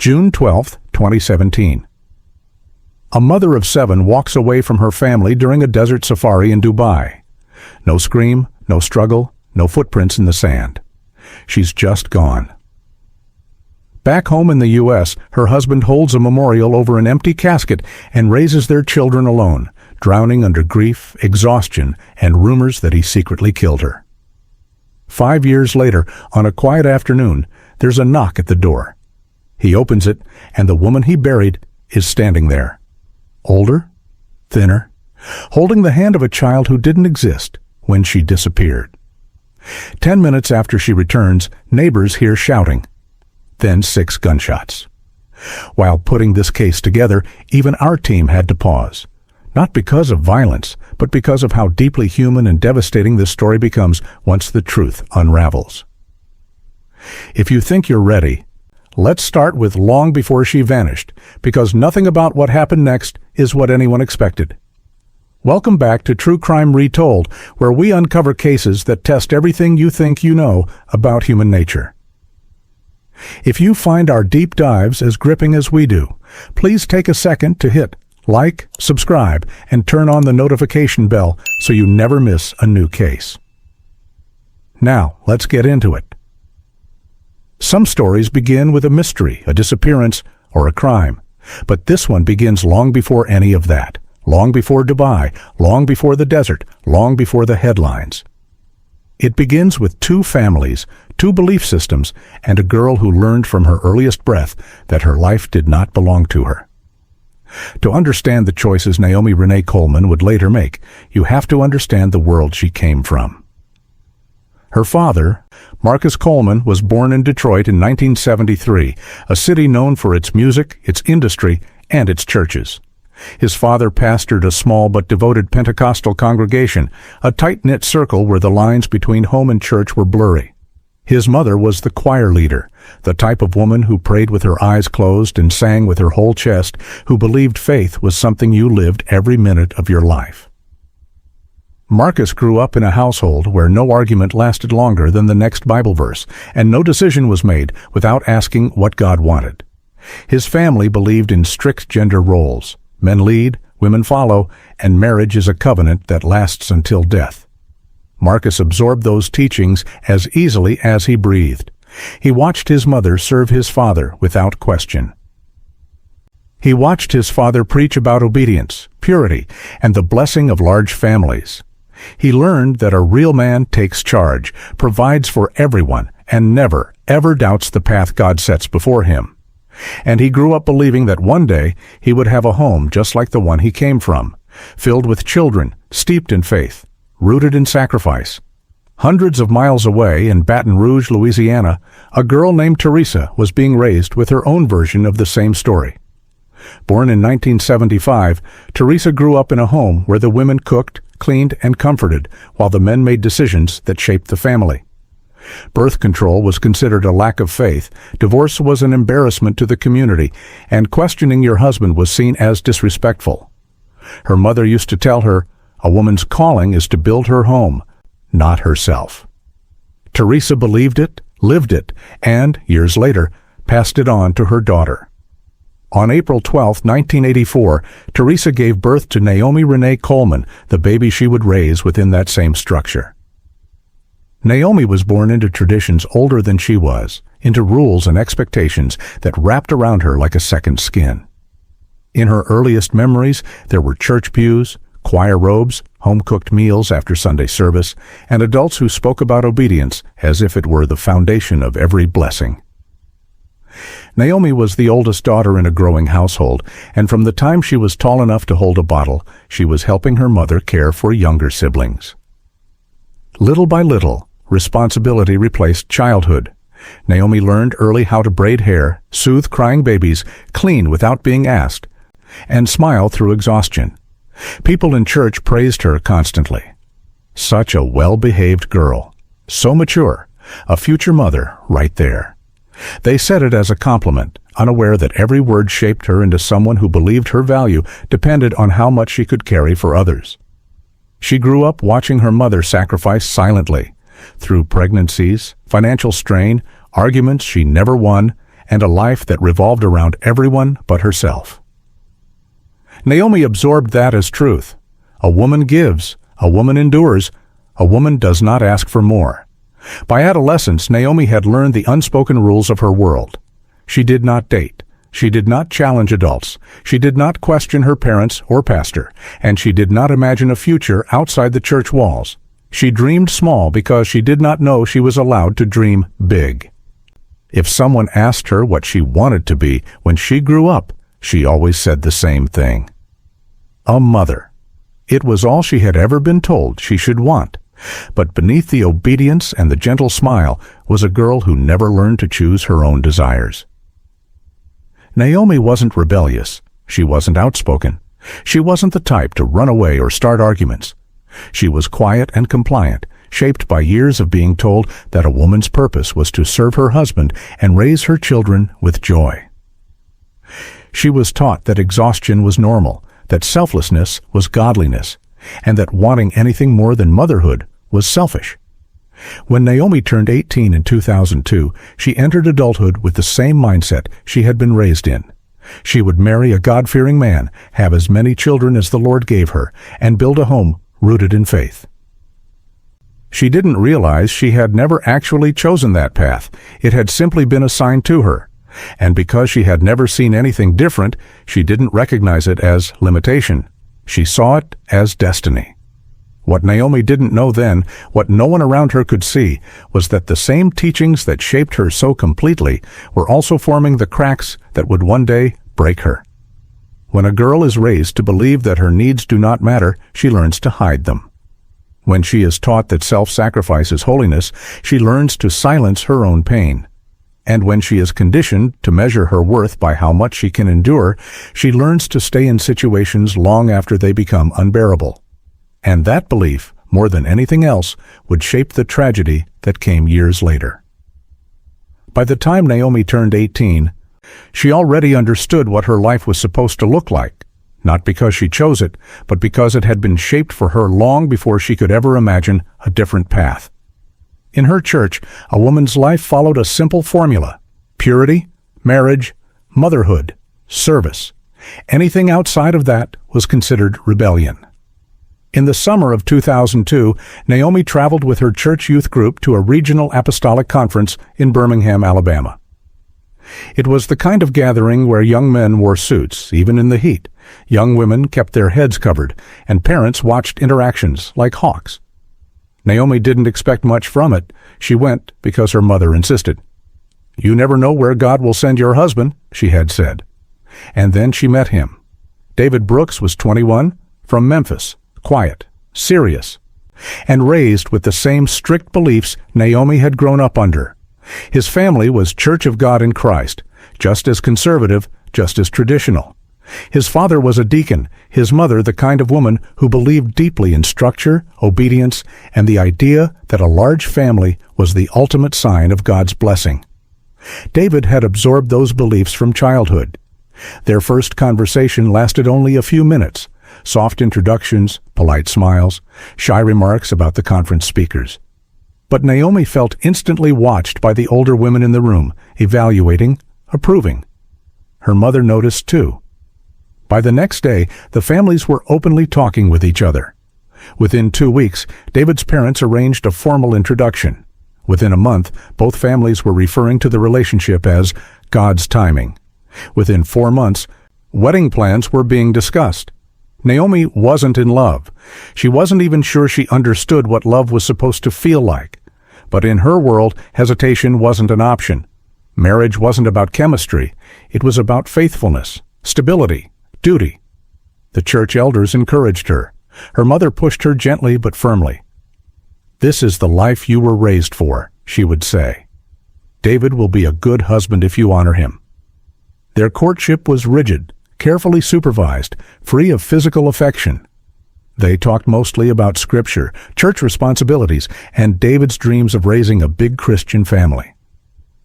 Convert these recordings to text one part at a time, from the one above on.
June 12, 2017. A mother of 7 walks away from her family during a desert safari in Dubai. No scream, no struggle, no footprints in the sand. She's just gone. Back home in the U.S., her husband holds a memorial over an empty casket and raises their children alone, drowning under grief, exhaustion, and rumors that he secretly killed her. 5 years later, on a quiet afternoon, there's a knock at the door. He opens it, and the woman he buried is standing there. Older, thinner, holding the hand of a child who didn't exist when she disappeared. 10 minutes after she returns, neighbors hear shouting. Then 6 gunshots. While putting this case together, even our team had to pause. Not because of violence, but because of how deeply human and devastating this story becomes once the truth unravels. If you think you're ready, let's start with long before she vanished, because nothing about what happened next is what anyone expected. Welcome back to True Crime Retold, where we uncover cases that test everything you think you know about human nature. If you find our deep dives as gripping as we do, please take a second to hit like, subscribe, and turn on the notification bell so you never miss a new case. Now, let's get into it. Some stories begin with a mystery, a disappearance, or a crime, but this one begins long before any of that, long before Dubai, long before the desert, long before the headlines. It begins with 2 families, 2 belief systems, and a girl who learned from her earliest breath that her life did not belong to her. To understand the choices Naomi Renee Coleman would later make, you have to understand the world she came from. Her father, Marcus Coleman, was born in Detroit in 1973, a city known for its music, its industry, and its churches. His father pastored a small but devoted Pentecostal congregation, a tight-knit circle where the lines between home and church were blurry. His mother was the choir leader, the type of woman who prayed with her eyes closed and sang with her whole chest, who believed faith was something you lived every minute of your life. Marcus grew up in a household where no argument lasted longer than the next Bible verse, and no decision was made without asking what God wanted. His family believed in strict gender roles. Men lead, women follow, and marriage is a covenant that lasts until death. Marcus absorbed those teachings as easily as he breathed. He watched his mother serve his father without question. He watched his father preach about obedience, purity, and the blessing of large families. He learned that a real man takes charge, provides for everyone, and never, ever doubts the path God sets before him. And he grew up believing that one day he would have a home just like the one he came from, filled with children, steeped in faith, rooted in sacrifice. Hundreds of miles away in Baton Rouge, Louisiana, a girl named Teresa was being raised with her own version of the same story. Born in 1975, Teresa grew up in a home where the women cooked, cleaned, and comforted, while the men made decisions that shaped the family. Birth control was considered a lack of faith, divorce was an embarrassment to the community, and questioning your husband was seen as disrespectful. Her mother used to tell her, a woman's calling is to build her home, not herself. Teresa believed it, lived it, and, years later, passed it on to her daughter. On April 12, 1984, Teresa gave birth to Naomi Renee Coleman, the baby she would raise within that same structure. Naomi was born into traditions older than she was, into rules and expectations that wrapped around her like a second skin. In her earliest memories, there were church pews, choir robes, home-cooked meals after Sunday service, and adults who spoke about obedience as if it were the foundation of every blessing. Naomi was the oldest daughter in a growing household, and from the time she was tall enough to hold a bottle, she was helping her mother care for younger siblings. Little by little, responsibility replaced childhood. Naomi learned early how to braid hair, soothe crying babies, clean without being asked, and smile through exhaustion. People in church praised her constantly. Such a well-behaved girl. So mature. A future mother right there. They said it as a compliment, unaware that every word shaped her into someone who believed her value depended on how much she could carry for others. She grew up watching her mother sacrifice silently, through pregnancies, financial strain, arguments she never won, and a life that revolved around everyone but herself. Naomi absorbed that as truth. A woman gives, a woman endures, a woman does not ask for more. By adolescence, Naomi had learned the unspoken rules of her world. She did not date. She did not challenge adults. She did not question her parents or pastor, and she did not imagine a future outside the church walls. She dreamed small because she did not know she was allowed to dream big. If someone asked her what she wanted to be when she grew up, she always said the same thing. A mother. It was all she had ever been told she should want. But beneath the obedience and the gentle smile was a girl who never learned to choose her own desires. Naomi wasn't rebellious. She wasn't outspoken. She wasn't the type to run away or start arguments. She was quiet and compliant, shaped by years of being told that a woman's purpose was to serve her husband and raise her children with joy. She was taught that exhaustion was normal, that selflessness was godliness, and that wanting anything more than motherhood was selfish. When Naomi turned 18 in 2002, she entered adulthood with the same mindset she had been raised in. She would marry a God-fearing man, have as many children as the Lord gave her, and build a home rooted in faith. She didn't realize she had never actually chosen that path. It had simply been assigned to her. And because she had never seen anything different, she didn't recognize it as limitation. She saw it as destiny. What Naomi didn't know then, what no one around her could see, was that the same teachings that shaped her so completely were also forming the cracks that would one day break her. When a girl is raised to believe that her needs do not matter, she learns to hide them. When she is taught that self-sacrifice is holiness, she learns to silence her own pain. And when she is conditioned to measure her worth by how much she can endure, she learns to stay in situations long after they become unbearable. And that belief, more than anything else, would shape the tragedy that came years later. By the time Naomi turned 18, she already understood what her life was supposed to look like, not because she chose it, but because it had been shaped for her long before she could ever imagine a different path. In her church, a woman's life followed a simple formula: purity, marriage, motherhood, service. Anything outside of that was considered rebellion. In the summer of 2002, Naomi traveled with her church youth group to a regional apostolic conference in Birmingham, Alabama. It was the kind of gathering where young men wore suits, even in the heat. Young women kept their heads covered, and parents watched interactions like hawks. Naomi didn't expect much from it. She went because her mother insisted. "You never know where God will send your husband," she had said. And then she met him. David Brooks was 21, from Memphis, quiet, serious, and raised with the same strict beliefs Naomi had grown up under. His family was Church of God in Christ, just as conservative, just as traditional. His father was a deacon, his mother the kind of woman who believed deeply in structure, obedience, and the idea that a large family was the ultimate sign of God's blessing. David had absorbed those beliefs from childhood. Their first conversation lasted only a few minutes. Soft introductions, polite smiles, shy remarks about the conference speakers. But Naomi felt instantly watched by the older women in the room, evaluating, approving. Her mother noticed too. By the next day, the families were openly talking with each other. Within 2 weeks, David's parents arranged a formal introduction. Within a month, both families were referring to the relationship as God's timing. Within 4 months, wedding plans were being discussed. Naomi wasn't in love. She wasn't even sure she understood what love was supposed to feel like. But in her world, hesitation wasn't an option. Marriage wasn't about chemistry. It was about faithfulness, stability, duty. The church elders encouraged her. Her mother pushed her gently but firmly. "This is the life you were raised for," she would say. "David will be a good husband if you honor him." Their courtship was rigid, carefully supervised, free of physical affection. They talked mostly about Scripture, church responsibilities, and David's dreams of raising a big Christian family.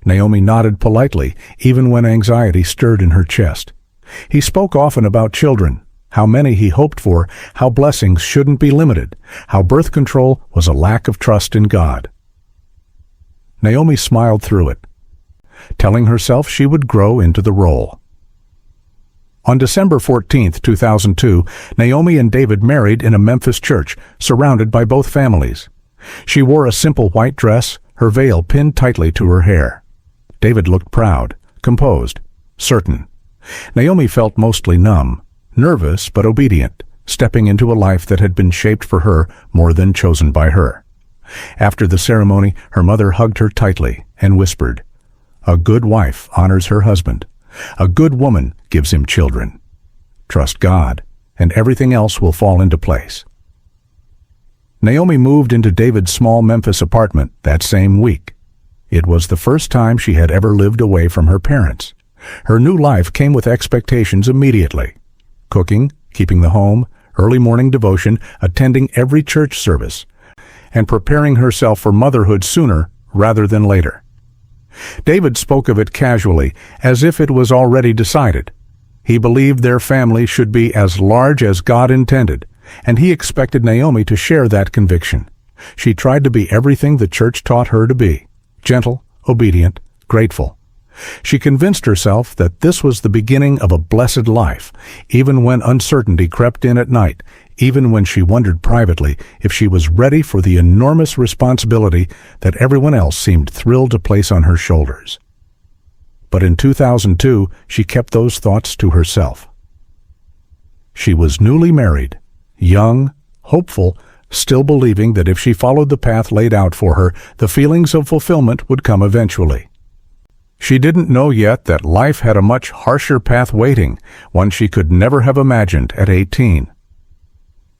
Naomi nodded politely, even when anxiety stirred in her chest. He spoke often about children, how many he hoped for, how blessings shouldn't be limited, how birth control was a lack of trust in God. Naomi smiled through it. telling herself she would grow into the role. On December 14, 2002, Naomi and David married in a Memphis church, surrounded by both families. She wore a simple white dress, her veil pinned tightly to her hair. David looked proud, composed, certain. Naomi felt mostly numb, nervous but obedient, stepping into a life that had been shaped for her more than chosen by her. After the ceremony, her mother hugged her tightly and whispered, "A good wife honors her husband. A good woman gives him children. Trust God, and everything else will fall into place." Naomi moved into David's small Memphis apartment that same week. It was the first time she had ever lived away from her parents. Her new life came with expectations immediately. Cooking, keeping the home, early morning devotion, attending every church service, and preparing herself for motherhood sooner rather than later. David spoke of it casually, as if it was already decided. He believed their family should be as large as God intended, and he expected Naomi to share that conviction. She tried to be everything the church taught her to be: gentle, obedient, grateful. She convinced herself that this was the beginning of a blessed life, even when uncertainty crept in at night, even when she wondered privately if she was ready for the enormous responsibility that everyone else seemed thrilled to place on her shoulders. But in 2002, she kept those thoughts to herself. She was newly married, young, hopeful, still believing that if she followed the path laid out for her, the feelings of fulfillment would come eventually. She didn't know yet that life had a much harsher path waiting, one she could never have imagined at 18.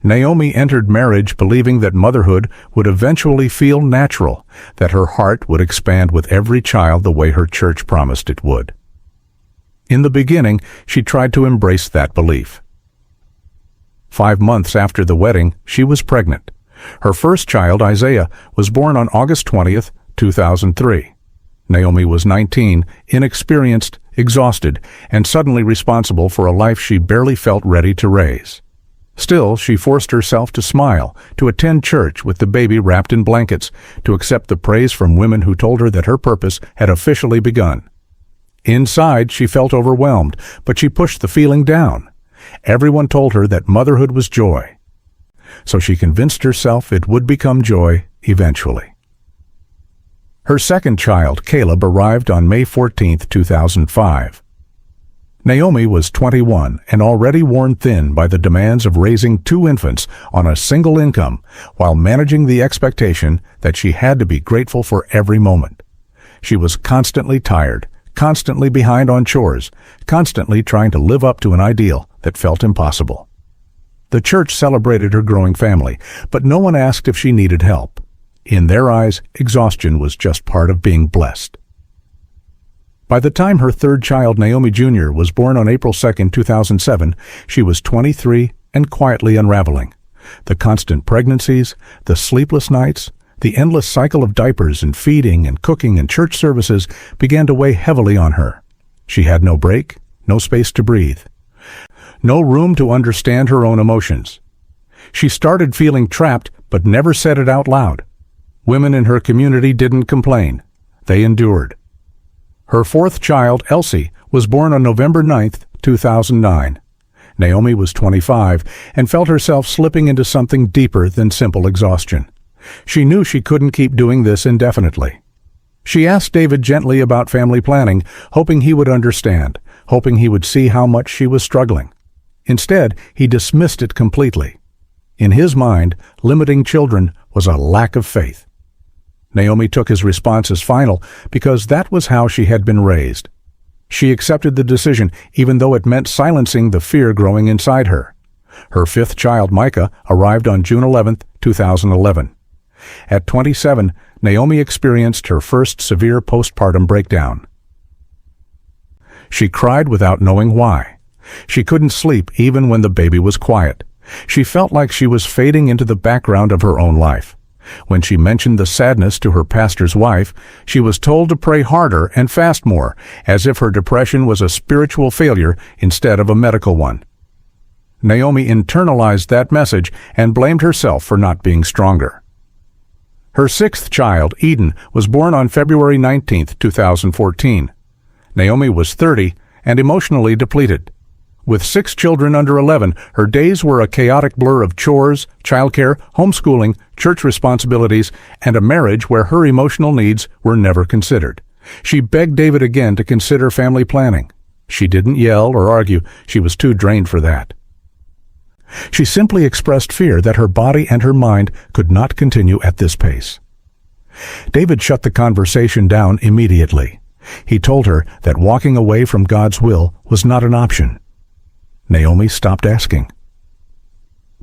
Naomi entered marriage believing that motherhood would eventually feel natural, that her heart would expand with every child the way her church promised it would. In the beginning, she tried to embrace that belief. 5 months after the wedding, she was pregnant. Her first child, Isaiah, was born on August 20th, 2003. Naomi was 19, inexperienced, exhausted, and suddenly responsible for a life she barely felt ready to raise. Still, she forced herself to smile, to attend church with the baby wrapped in blankets, to accept the praise from women who told her that her purpose had officially begun. Inside, she felt overwhelmed, but she pushed the feeling down. Everyone told her that motherhood was joy. So she convinced herself it would become joy eventually. Her second child, Caleb, arrived on May 14, 2005. Naomi was 21 and already worn thin by the demands of raising 2 infants on a single income while managing the expectation that she had to be grateful for every moment. She was constantly tired, constantly behind on chores, constantly trying to live up to an ideal that felt impossible. The church celebrated her growing family, but no one asked if she needed help. In their eyes, exhaustion was just part of being blessed. By the time her third child, Naomi Jr., was born on April 2, 2007, she was 23 and quietly unraveling. The constant pregnancies, the sleepless nights, the endless cycle of diapers and feeding and cooking and church services began to weigh heavily on her. She had no break, no space to breathe, no room to understand her own emotions. She started feeling trapped but never said it out loud. Women in her community didn't complain. They endured. Her fourth child, Elsie, was born on November 9, 2009. Naomi was 25 and felt herself slipping into something deeper than simple exhaustion. She knew she couldn't keep doing this indefinitely. She asked David gently about family planning, hoping he would understand, hoping he would see how much she was struggling. Instead, he dismissed it completely. In his mind, limiting children was a lack of faith. Naomi took his response as final because that was how she had been raised. She accepted the decision even though it meant silencing the fear growing inside her. Her fifth child, Micah, arrived on June 11, 2011. At 27, Naomi experienced her first severe postpartum breakdown. She cried without knowing why. She couldn't sleep even when the baby was quiet. She felt like she was fading into the background of her own life. When she mentioned the sadness to her pastor's wife, she was told to pray harder and fast more, as if her depression was a spiritual failure instead of a medical one. Naomi internalized that message and blamed herself for not being stronger. Her sixth child, Eden, was born on February 19, 2014. Naomi was 30 and emotionally depleted. With 6 children under 11, her days were a chaotic blur of chores, childcare, homeschooling, church responsibilities, and a marriage where her emotional needs were never considered. She begged David again to consider family planning. She didn't yell or argue. She was too drained for that. She simply expressed fear that her body and her mind could not continue at this pace. David shut the conversation down immediately. He told her that walking away from God's will was not an option. Naomi stopped asking.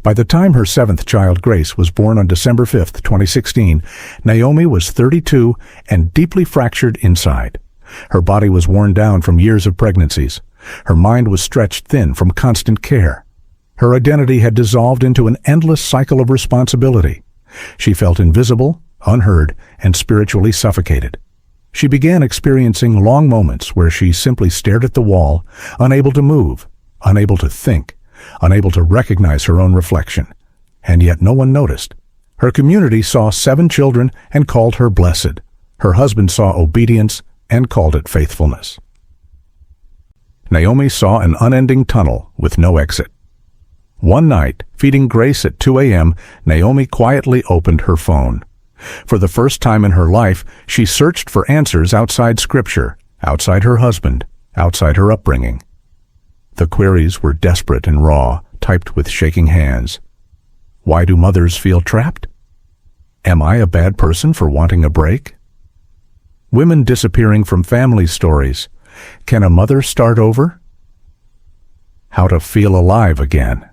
By the time her 7th child, Grace, was born on December 5, 2016, Naomi was 32 and deeply fractured inside. Her body was worn down from years of pregnancies. Her mind was stretched thin from constant care. Her identity had dissolved into an endless cycle of responsibility. She felt invisible, unheard, and spiritually suffocated. She began experiencing long moments where she simply stared at the wall, unable to move, unable to think, unable to recognize her own reflection. And yet no one noticed. Her community saw 7 children and called her blessed. Her husband saw obedience and called it faithfulness. Naomi saw an unending tunnel with no exit. One night, feeding Grace at 2 a.m., Naomi quietly opened her phone. For the first time in her life, she searched for answers outside Scripture, outside her husband, outside her upbringing. The queries were desperate and raw, typed with shaking hands. Why do mothers feel trapped? Am I a bad person for wanting a break? Women disappearing from family stories. Can a mother start over? How to feel alive again.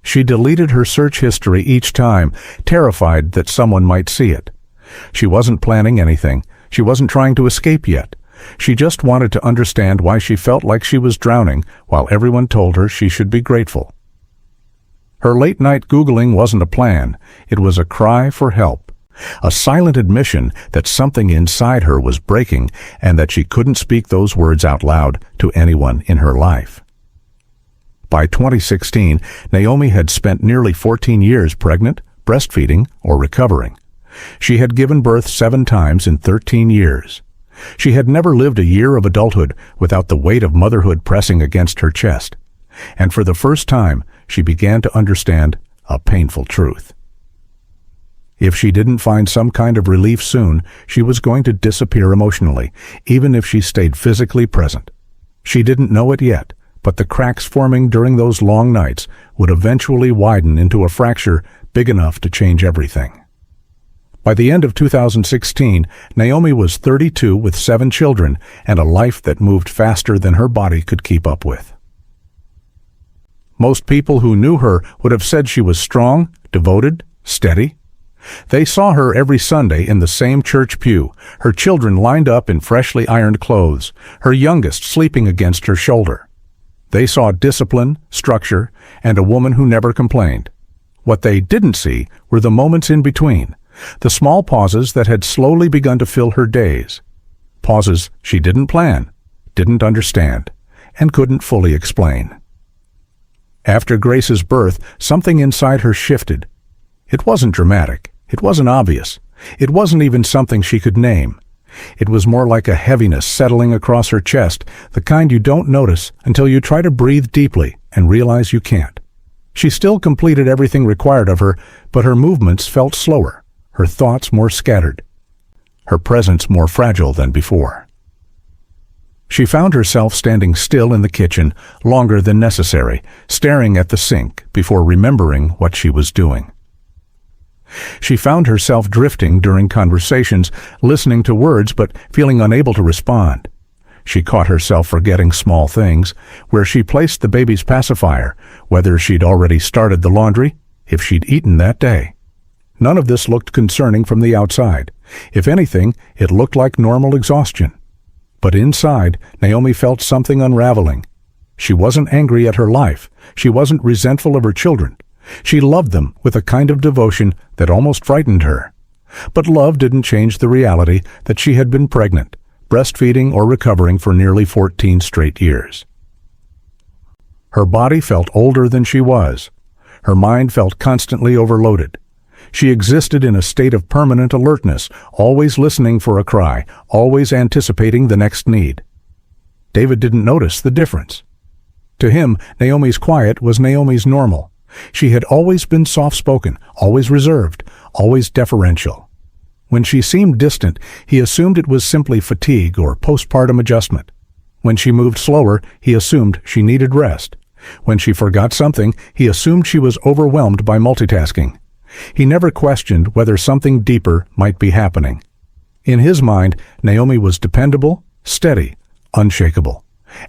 She deleted her search history each time, terrified that someone might see it. She wasn't planning anything. She wasn't trying to escape yet. She just wanted to understand why she felt like she was drowning while everyone told her she should be grateful. Her late-night Googling wasn't a plan. It was a cry for help, a silent admission that something inside her was breaking and that she couldn't speak those words out loud to anyone in her life. By 2016, Naomi had spent nearly 14 years pregnant, breastfeeding, or recovering. She had given birth 7 times in 13 years. She had never lived a year of adulthood without the weight of motherhood pressing against her chest. And for the first time, she began to understand a painful truth. If she didn't find some kind of relief soon, she was going to disappear emotionally, even if she stayed physically present. She didn't know it yet, but the cracks forming during those long nights would eventually widen into a fracture big enough to change everything. By the end of 2016, Naomi was 32 with 7 children and a life that moved faster than her body could keep up with. Most people who knew her would have said she was strong, devoted, steady. They saw her every Sunday in the same church pew, her children lined up in freshly ironed clothes, her youngest sleeping against her shoulder. They saw discipline, structure, and a woman who never complained. What they didn't see were the moments in between, the small pauses that had slowly begun to fill her days. Pauses she didn't plan, didn't understand, and couldn't fully explain. After Grace's birth, something inside her shifted. It wasn't dramatic. It wasn't obvious. It wasn't even something she could name. It was more like a heaviness settling across her chest, the kind you don't notice until you try to breathe deeply and realize you can't. She still completed everything required of her, but her movements felt slower, her thoughts more scattered, her presence more fragile than before. She found herself standing still in the kitchen longer than necessary, staring at the sink before remembering what she was doing. She found herself drifting during conversations, listening to words but feeling unable to respond. She caught herself forgetting small things, where she placed the baby's pacifier, whether she'd already started the laundry, if she'd eaten that day. None of this looked concerning from the outside. If anything, it looked like normal exhaustion. But inside, Naomi felt something unraveling. She wasn't angry at her life. She wasn't resentful of her children. She loved them with a kind of devotion that almost frightened her. But love didn't change the reality that she had been pregnant, breastfeeding or recovering for nearly 14 straight years. Her body felt older than she was. Her mind felt constantly overloaded. She existed in a state of permanent alertness, always listening for a cry, always anticipating the next need. David didn't notice the difference. To him, Naomi's quiet was Naomi's normal. She had always been soft-spoken, always reserved, always deferential. When she seemed distant, he assumed it was simply fatigue or postpartum adjustment. When she moved slower, he assumed she needed rest. When she forgot something, he assumed she was overwhelmed by multitasking. He never questioned whether something deeper might be happening. In his mind, Naomi was dependable, steady, unshakable,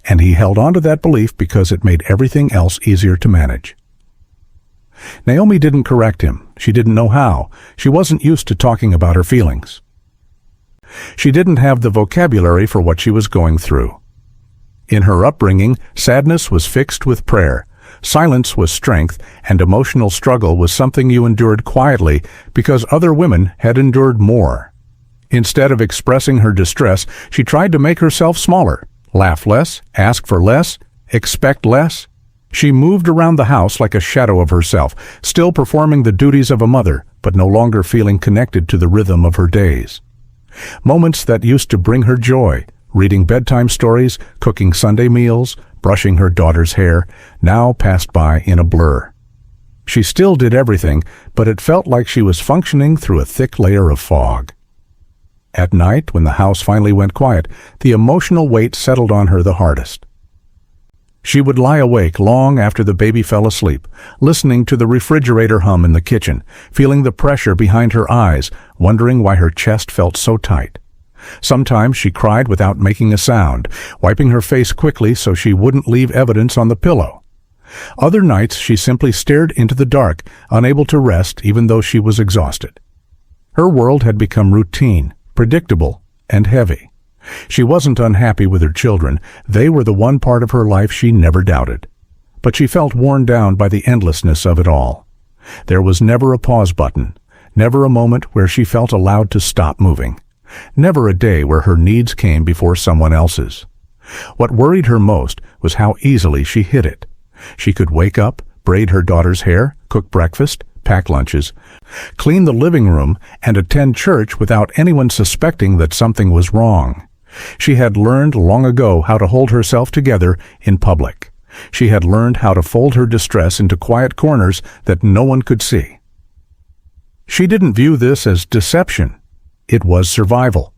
and he held on to that belief because it made everything else easier to manage. Naomi didn't correct him. She didn't know how. She wasn't used to talking about her feelings. She didn't have the vocabulary for what she was going through. In her upbringing, sadness was fixed with prayer, silence was strength, and emotional struggle was something you endured quietly because other women had endured more. Instead of expressing her distress, she tried to make herself smaller, laugh less, ask for less, expect less. She moved around the house like a shadow of herself, still performing the duties of a mother, but no longer feeling connected to the rhythm of her days. Moments that used to bring her joy, reading bedtime stories, cooking Sunday meals, brushing her daughter's hair, now passed by in a blur. She still did everything, but it felt like she was functioning through a thick layer of fog. At night, when the house finally went quiet, the emotional weight settled on her the hardest. She would lie awake long after the baby fell asleep, listening to the refrigerator hum in the kitchen, feeling the pressure behind her eyes, wondering why her chest felt so tight. Sometimes she cried without making a sound, wiping her face quickly so she wouldn't leave evidence on the pillow. Other nights she simply stared into the dark, unable to rest even though she was exhausted. Her world had become routine, predictable, and heavy. She wasn't unhappy with her children. They were the one part of her life she never doubted. But she felt worn down by the endlessness of it all. There was never a pause button, never a moment where she felt allowed to stop moving. Never a day where her needs came before someone else's. What worried her most was how easily she hid it. She could wake up, braid her daughter's hair, cook breakfast, pack lunches, clean the living room, and attend church without anyone suspecting that something was wrong. She had learned long ago how to hold herself together in public. She had learned how to fold her distress into quiet corners that no one could see. She didn't view this as deception. It was survival.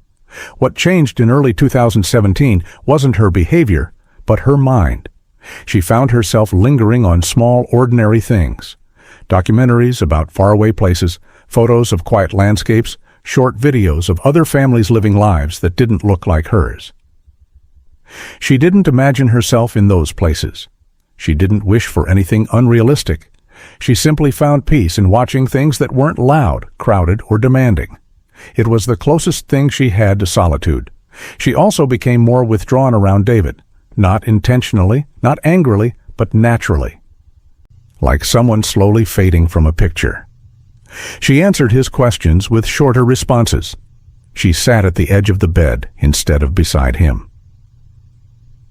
What changed in early 2017 wasn't her behavior, but her mind. She found herself lingering on small, ordinary things. Documentaries about faraway places, photos of quiet landscapes, short videos of other families living lives that didn't look like hers. She didn't imagine herself in those places. She didn't wish for anything unrealistic. She simply found peace in watching things that weren't loud, crowded, or demanding. It was the closest thing she had to solitude. She also became more withdrawn around David, not intentionally, not angrily, but naturally. Like someone slowly fading from a picture. She answered his questions with shorter responses. She sat at the edge of the bed instead of beside him.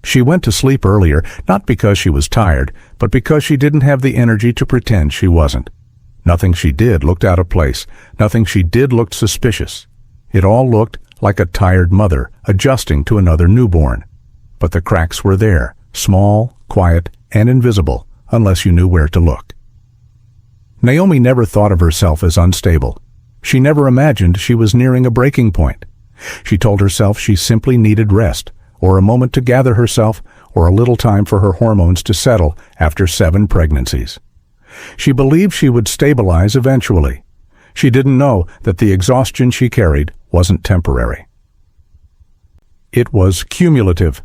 She went to sleep earlier, not because she was tired, but because she didn't have the energy to pretend she wasn't. Nothing she did looked out of place. Nothing she did looked suspicious. It all looked like a tired mother adjusting to another newborn. But the cracks were there, small, quiet, and invisible, unless you knew where to look. Naomi never thought of herself as unstable. She never imagined she was nearing a breaking point. She told herself she simply needed rest, or a moment to gather herself, or a little time for her hormones to settle after 7 pregnancies. She believed she would stabilize eventually. She didn't know that the exhaustion she carried wasn't temporary. It was cumulative,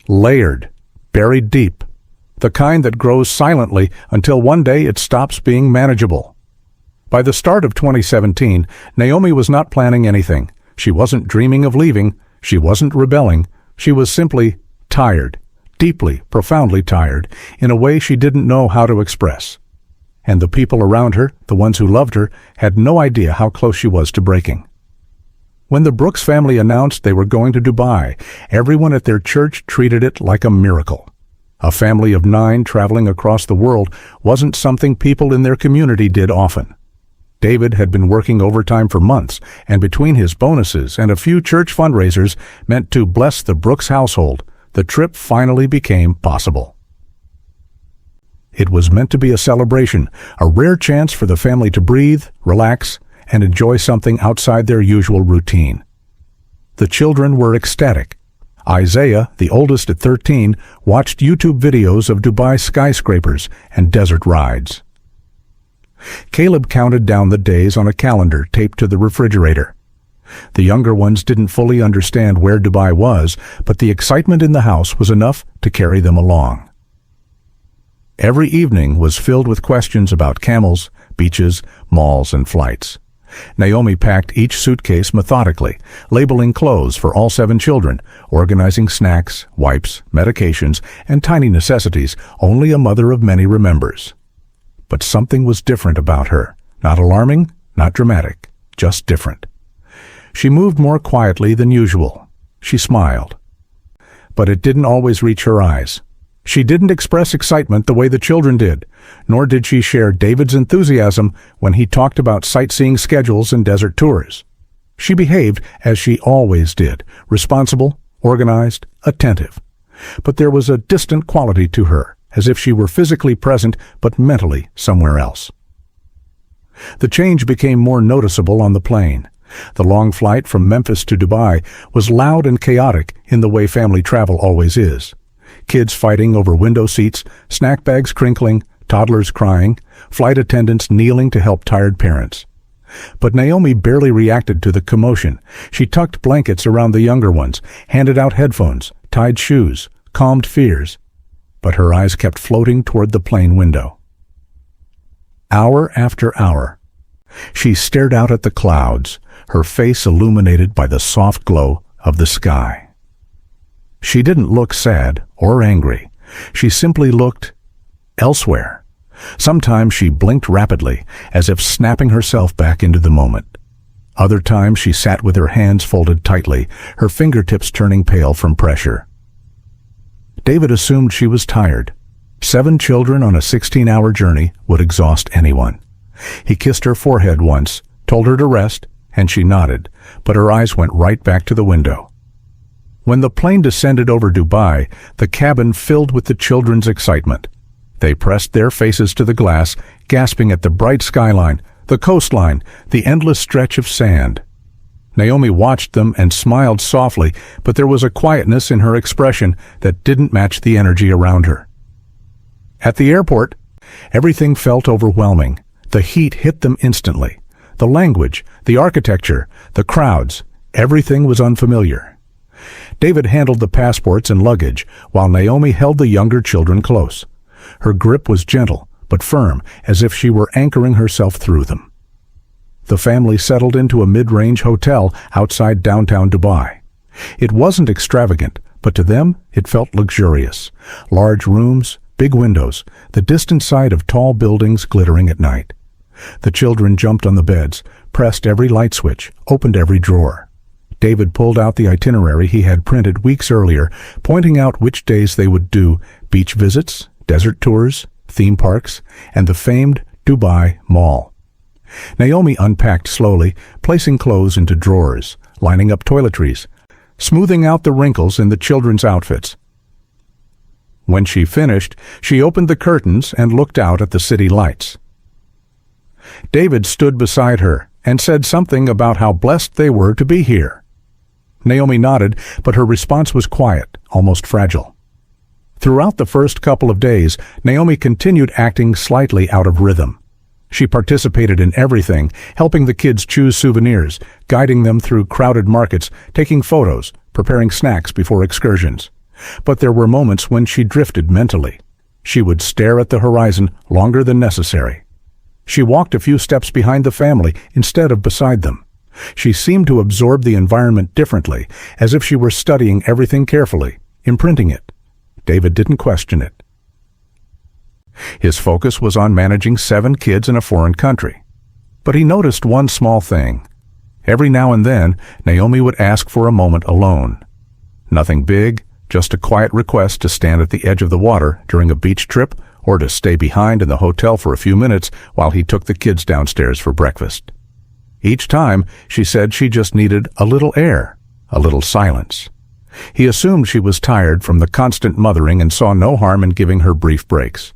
layered, buried deep, the kind that grows silently until one day it stops being manageable. By the start of 2017, Naomi was not planning anything. She wasn't dreaming of leaving. She wasn't rebelling. She was simply tired, deeply, profoundly tired, in a way she didn't know how to express. And the people around her, the ones who loved her, had no idea how close she was to breaking. When the Brooks family announced they were going to Dubai, everyone at their church treated it like a miracle. A family of 9 traveling across the world wasn't something people in their community did often. David had been working overtime for months, and between his bonuses and a few church fundraisers meant to bless the Brooks household, the trip finally became possible. It was meant to be a celebration, a rare chance for the family to breathe, relax, and enjoy something outside their usual routine. The children were ecstatic. Isaiah, the oldest at 13, watched YouTube videos of Dubai skyscrapers and desert rides. Caleb counted down the days on a calendar taped to the refrigerator. The younger ones didn't fully understand where Dubai was, but the excitement in the house was enough to carry them along. Every evening was filled with questions about camels, beaches, malls, and flights. Naomi packed each suitcase methodically, labeling clothes for all 7 children, organizing snacks, wipes, medications, and tiny necessities only a mother of many remembers. But something was different about her. Not alarming, not dramatic, just different. She moved more quietly than usual. She smiled. But it didn't always reach her eyes. She didn't express excitement the way the children did, nor did she share David's enthusiasm when he talked about sightseeing schedules and desert tours. She behaved as she always did, responsible, organized, attentive. But there was a distant quality to her, as if she were physically present but mentally somewhere else. The change became more noticeable on the plane. The long flight from Memphis to Dubai was loud and chaotic in the way family travel always is. Kids fighting over window seats, snack bags crinkling, toddlers crying, flight attendants kneeling to help tired parents. But Naomi barely reacted to the commotion. She tucked blankets around the younger ones, handed out headphones, tied shoes, calmed fears. But her eyes kept floating toward the plane window. Hour after hour, she stared out at the clouds, her face illuminated by the soft glow of the sky. She didn't look sad or angry. She simply looked elsewhere. Sometimes she blinked rapidly, as if snapping herself back into the moment. Other times she sat with her hands folded tightly, her fingertips turning pale from pressure. David assumed she was tired. 7 children on a 16-hour journey would exhaust anyone. He kissed her forehead once, told her to rest, and she nodded, but her eyes went right back to the window. When the plane descended over Dubai, the cabin filled with the children's excitement. They pressed their faces to the glass, gasping at the bright skyline, the coastline, the endless stretch of sand. Naomi watched them and smiled softly, but there was a quietness in her expression that didn't match the energy around her. At the airport, everything felt overwhelming. The heat hit them instantly. The language, the architecture, the crowds, everything was unfamiliar. David handled the passports and luggage, while Naomi held the younger children close. Her grip was gentle, but firm, as if she were anchoring herself through them. The family settled into a mid-range hotel outside downtown Dubai. It wasn't extravagant, but to them it felt luxurious. Large rooms, big windows, the distant sight of tall buildings glittering at night. The children jumped on the beds, pressed every light switch, opened every drawer. David pulled out the itinerary he had printed weeks earlier, pointing out which days they would do beach visits, desert tours, theme parks, and the famed Dubai Mall. Naomi unpacked slowly, placing clothes into drawers, lining up toiletries, smoothing out the wrinkles in the children's outfits. When she finished, she opened the curtains and looked out at the city lights. David stood beside her and said something about how blessed they were to be here. Naomi nodded, but her response was quiet, almost fragile. Throughout the first couple of days, Naomi continued acting slightly out of rhythm. She participated in everything, helping the kids choose souvenirs, guiding them through crowded markets, taking photos, preparing snacks before excursions. But there were moments when she drifted mentally. She would stare at the horizon longer than necessary. She walked a few steps behind the family instead of beside them. She seemed to absorb the environment differently, as if she were studying everything carefully, imprinting it. David didn't question it. His focus was on managing 7 kids in a foreign country. But he noticed one small thing. Every now and then, Naomi would ask for a moment alone. Nothing big, just a quiet request to stand at the edge of the water during a beach trip or to stay behind in the hotel for a few minutes while he took the kids downstairs for breakfast. Each time, she said she just needed a little air, a little silence. He assumed she was tired from the constant mothering and saw no harm in giving her brief breaks.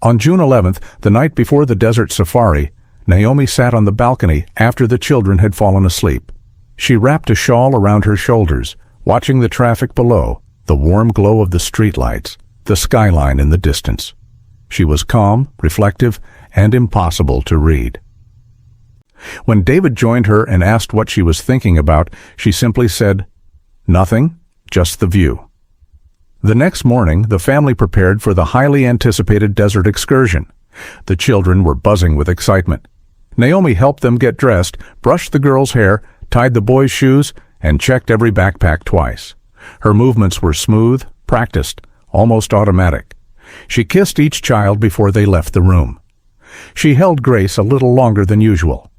On June 11th, the night before the desert safari, Naomi sat on the balcony after the children had fallen asleep. She wrapped a shawl around her shoulders, watching the traffic below, the warm glow of the streetlights, the skyline in the distance. She was calm, reflective, and impossible to read. When David joined her and asked what she was thinking about, she simply said, "Nothing, just the view." The next morning, the family prepared for the highly anticipated desert excursion. The children were buzzing with excitement. Naomi helped them get dressed, brushed the girls' hair, tied the boys' shoes, and checked every backpack twice. Her movements were smooth, practiced, almost automatic. She kissed each child before they left the room. She held Grace a little longer than usual.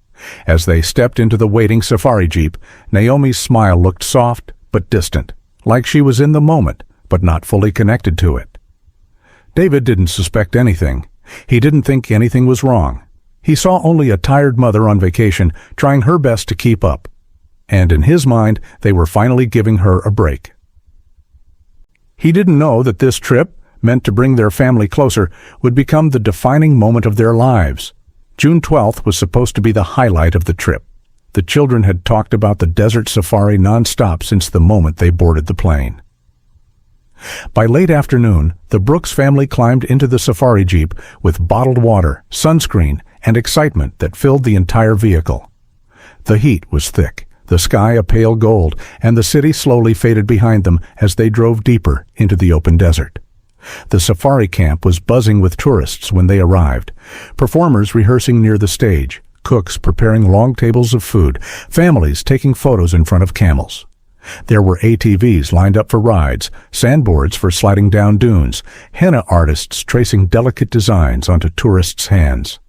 As they stepped into the waiting safari jeep, Naomi's smile looked soft but distant, like she was in the moment, but not fully connected to it. David didn't suspect anything. He didn't think anything was wrong. He saw only a tired mother on vacation trying her best to keep up. And in his mind, they were finally giving her a break. He didn't know that this trip, meant to bring their family closer, would become the defining moment of their lives. June 12th was supposed to be the highlight of the trip. The children had talked about the desert safari nonstop since the moment they boarded the plane. By late afternoon, the Brooks family climbed into the safari jeep with bottled water, sunscreen, and excitement that filled the entire vehicle. The heat was thick, the sky a pale gold, and the city slowly faded behind them as they drove deeper into the open desert. The safari camp was buzzing with tourists when they arrived, performers rehearsing near the stage, cooks preparing long tables of food, families taking photos in front of camels. There were ATVs lined up for rides, sandboards for sliding down dunes, henna artists tracing delicate designs onto tourists' hands.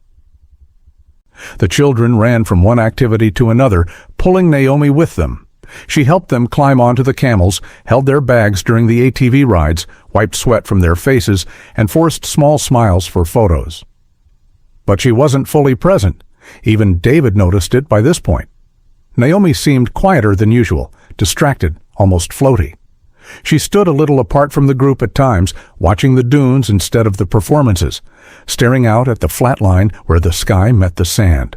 The children ran from one activity to another, pulling Naomi with them. She helped them climb onto the camels, held their bags during the ATV rides, wiped sweat from their faces, and forced small smiles for photos. But she wasn't fully present. Even David noticed it by this point. Naomi seemed quieter than usual, distracted, almost floaty. She stood a little apart from the group at times, watching the dunes instead of the performances, staring out at the flat line where the sky met the sand.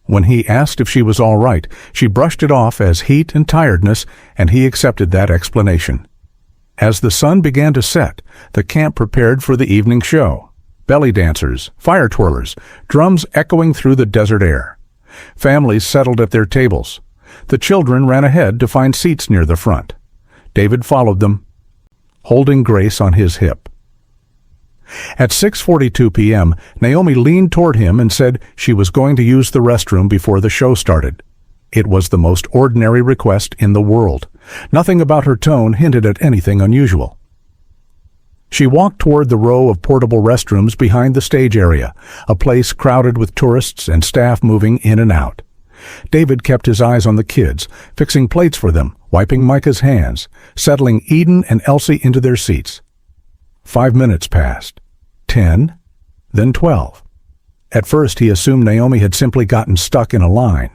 When he asked if she was all right, she brushed it off as heat and tiredness, and he accepted that explanation. As the sun began to set, the camp prepared for the evening show. Belly dancers, fire twirlers, drums echoing through the desert air. Families settled at their tables. The children ran ahead to find seats near the front. David followed them, holding Grace on his hip. At 6:42 p.m., Naomi leaned toward him and said she was going to use the restroom before the show started. It was the most ordinary request in the world. Nothing about her tone hinted at anything unusual. She walked toward the row of portable restrooms behind the stage area, a place crowded with tourists and staff moving in and out. David kept his eyes on the kids, fixing plates for them, wiping Micah's hands, settling Eden and Elsie into their seats. 5 minutes passed. 10, then 12. At first he assumed Naomi had simply gotten stuck in a line.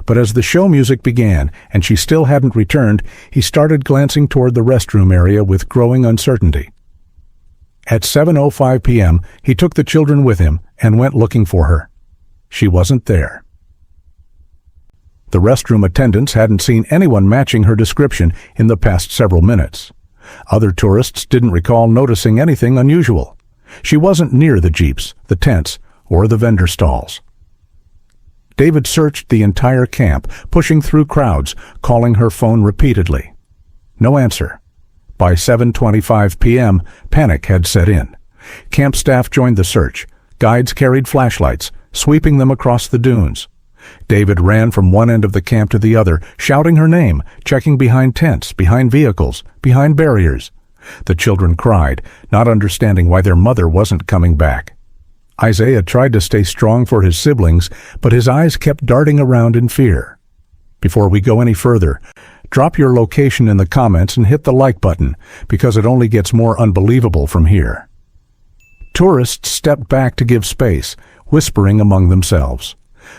But as the show music began and she still hadn't returned, he started glancing toward the restroom area with growing uncertainty. At 7:05 p.m., he took the children with him and went looking for her. She wasn't there. The restroom attendants hadn't seen anyone matching her description in the past several minutes. Other tourists didn't recall noticing anything unusual. She wasn't near the jeeps, the tents, or the vendor stalls. David searched the entire camp, pushing through crowds, calling her phone repeatedly. No answer. By 7:25 p.m., panic had set in. Camp staff joined the search. Guides carried flashlights, sweeping them across the dunes. David ran from one end of the camp to the other, shouting her name, checking behind tents, behind vehicles, behind barriers. The children cried, not understanding why their mother wasn't coming back. Isaiah tried to stay strong for his siblings, but his eyes kept darting around in fear. Before we go any further, drop your location in the comments and hit the like button, because it only gets more unbelievable from here. Tourists stepped back to give space, whispering among themselves.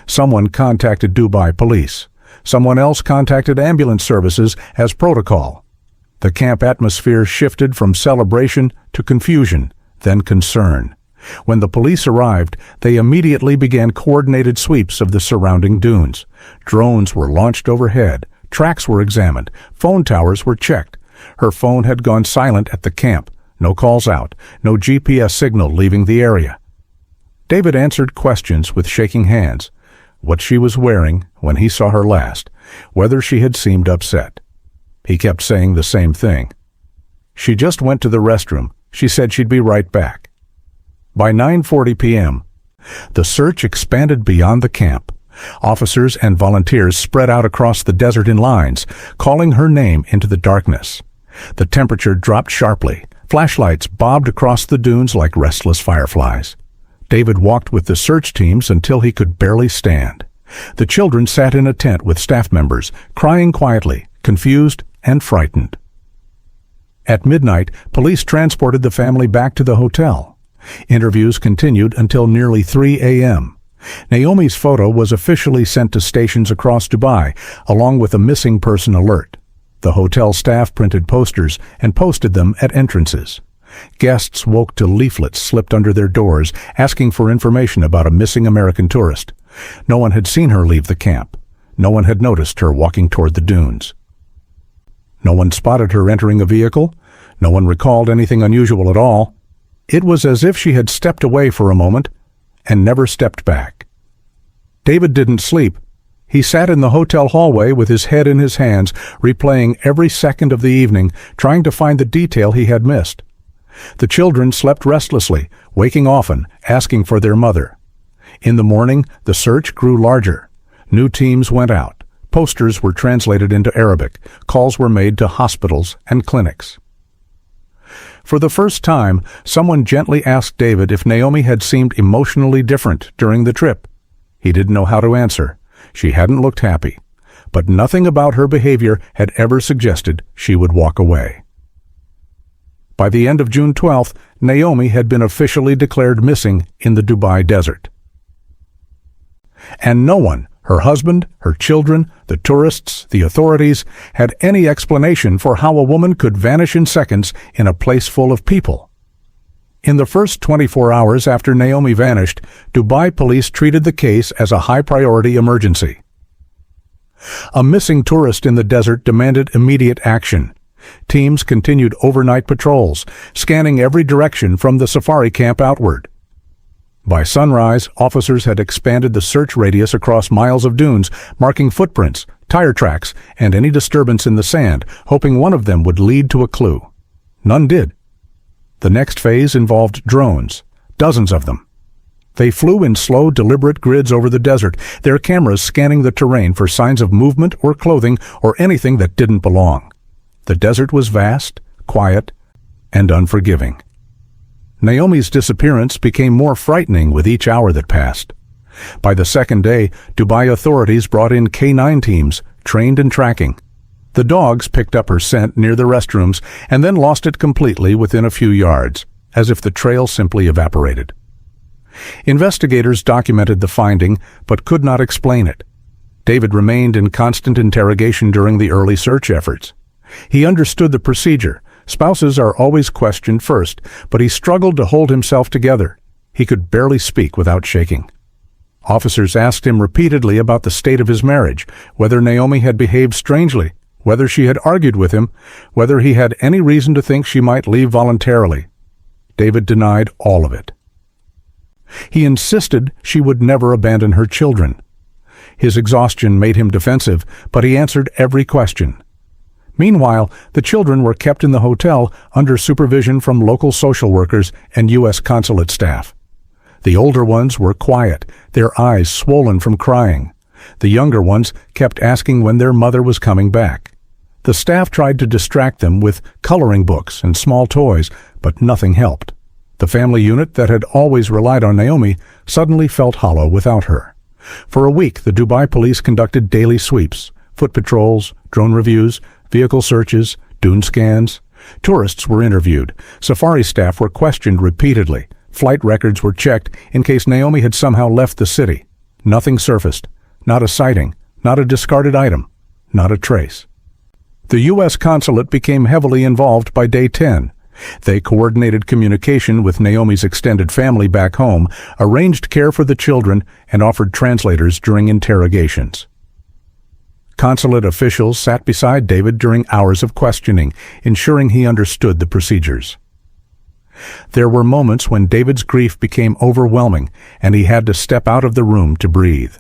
Someone contacted Dubai police. Someone else contacted ambulance services as protocol. The camp atmosphere shifted from celebration to confusion, then concern. When the police arrived, they immediately began coordinated sweeps of the surrounding dunes. Drones were launched overhead. Tracks were examined. Phone towers were checked. Her phone had gone silent at the camp. No calls out. No GPS signal leaving the area. David answered questions with shaking hands. What she was wearing when he saw her last. Whether she had seemed upset. He kept saying the same thing. She just went to the restroom. She said she'd be right back. By 9:40 p.m., the search expanded beyond the camp. Officers and volunteers spread out across the desert in lines, calling her name into the darkness. The temperature dropped sharply. Flashlights bobbed across the dunes like restless fireflies. David walked with the search teams until he could barely stand. The children sat in a tent with staff members, crying quietly, confused and frightened. At midnight, police transported the family back to the hotel. Interviews continued until nearly 3 a.m. Naomi's photo was officially sent to stations across Dubai, along with a missing person alert. The hotel staff printed posters and posted them at entrances. Guests woke to leaflets slipped under their doors, asking for information about a missing American tourist. No one had seen her leave the camp. No one had noticed her walking toward the dunes. No one spotted her entering a vehicle. No one recalled anything unusual at all. It was as if she had stepped away for a moment and never stepped back. David didn't sleep. He sat in the hotel hallway with his head in his hands, replaying every second of the evening, trying to find the detail he had missed. The children slept restlessly, waking often, asking for their mother. In the morning, the search grew larger. New teams went out. Posters were translated into Arabic. Calls were made to hospitals and clinics. For the first time, someone gently asked David if Naomi had seemed emotionally different during the trip. He didn't know how to answer. She hadn't looked happy, but nothing about her behavior had ever suggested she would walk away. By the end of June 12th, Naomi had been officially declared missing in the Dubai desert. And no one, her husband, her children, the tourists, the authorities, had any explanation for how a woman could vanish in seconds in a place full of people. In the first 24 hours after Naomi vanished, Dubai police treated the case as a high-priority emergency. A missing tourist in the desert demanded immediate action. Teams continued overnight patrols, scanning every direction from the safari camp outward. By sunrise, officers had expanded the search radius across miles of dunes, marking footprints, tire tracks, and any disturbance in the sand, hoping one of them would lead to a clue. None did. The next phase involved drones, dozens of them. They flew in slow, deliberate grids over the desert, their cameras scanning the terrain for signs of movement or clothing or anything that didn't belong. The desert was vast, quiet, and unforgiving. Naomi's disappearance became more frightening with each hour that passed. By the second day, Dubai authorities brought in K9 teams, trained in tracking. The dogs picked up her scent near the restrooms and then lost it completely within a few yards, as if the trail simply evaporated. Investigators documented the finding, but could not explain it. David remained in constant interrogation during the early search efforts. He understood the procedure. Spouses are always questioned first, but he struggled to hold himself together. He could barely speak without shaking. Officers asked him repeatedly about the state of his marriage, whether Naomi had behaved strangely, whether she had argued with him, whether he had any reason to think she might leave voluntarily. David denied all of it. He insisted she would never abandon her children. His exhaustion made him defensive, but he answered every question. Meanwhile, the children were kept in the hotel under supervision from local social workers and U.S. consulate staff. The older ones were quiet, their eyes swollen from crying. The younger ones kept asking when their mother was coming back. The staff tried to distract them with coloring books and small toys, but nothing helped. The family unit that had always relied on Naomi suddenly felt hollow without her. For a week, the Dubai police conducted daily sweeps, foot patrols, drone reviews, vehicle searches, dune scans. Tourists were interviewed. Safari staff were questioned repeatedly. Flight records were checked in case Naomi had somehow left the city. Nothing surfaced. Not a sighting. Not a discarded item. Not a trace. The U.S. consulate became heavily involved by day 10. They coordinated communication with Naomi's extended family back home, arranged care for the children, and offered translators during interrogations. Consulate officials sat beside David during hours of questioning, ensuring he understood the procedures. There were moments when David's grief became overwhelming, and he had to step out of the room to breathe.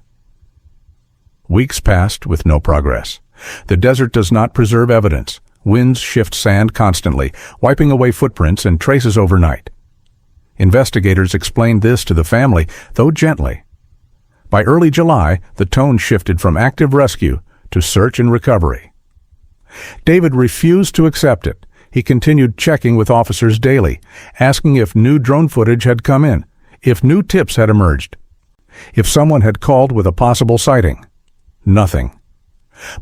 Weeks passed with no progress. The desert does not preserve evidence. Winds shift sand constantly, wiping away footprints and traces overnight. Investigators explained this to the family, though gently. By early July, the tone shifted from active rescue to search and recovery. David refused to accept it. He continued checking with officers daily, asking if new drone footage had come in, if new tips had emerged, if someone had called with a possible sighting. Nothing.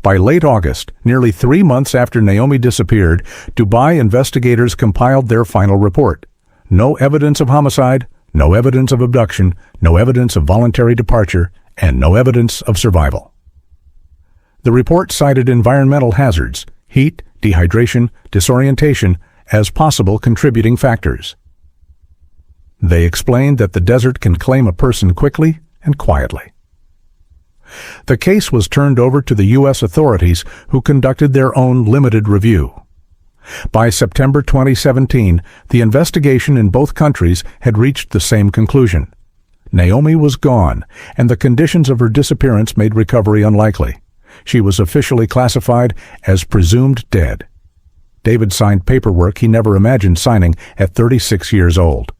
By late August, nearly 3 months after Naomi disappeared, Dubai investigators compiled their final report. No evidence of homicide, no evidence of abduction, no evidence of voluntary departure, and no evidence of survival. The report cited environmental hazards, heat, dehydration, disorientation, as possible contributing factors. They explained that the desert can claim a person quickly and quietly. The case was turned over to the U.S. authorities, who conducted their own limited review. By September 2017, the investigation in both countries had reached the same conclusion. Naomi was gone, and the conditions of her disappearance made recovery unlikely. She was officially classified as presumed dead. David signed paperwork he never imagined signing at 36 years old.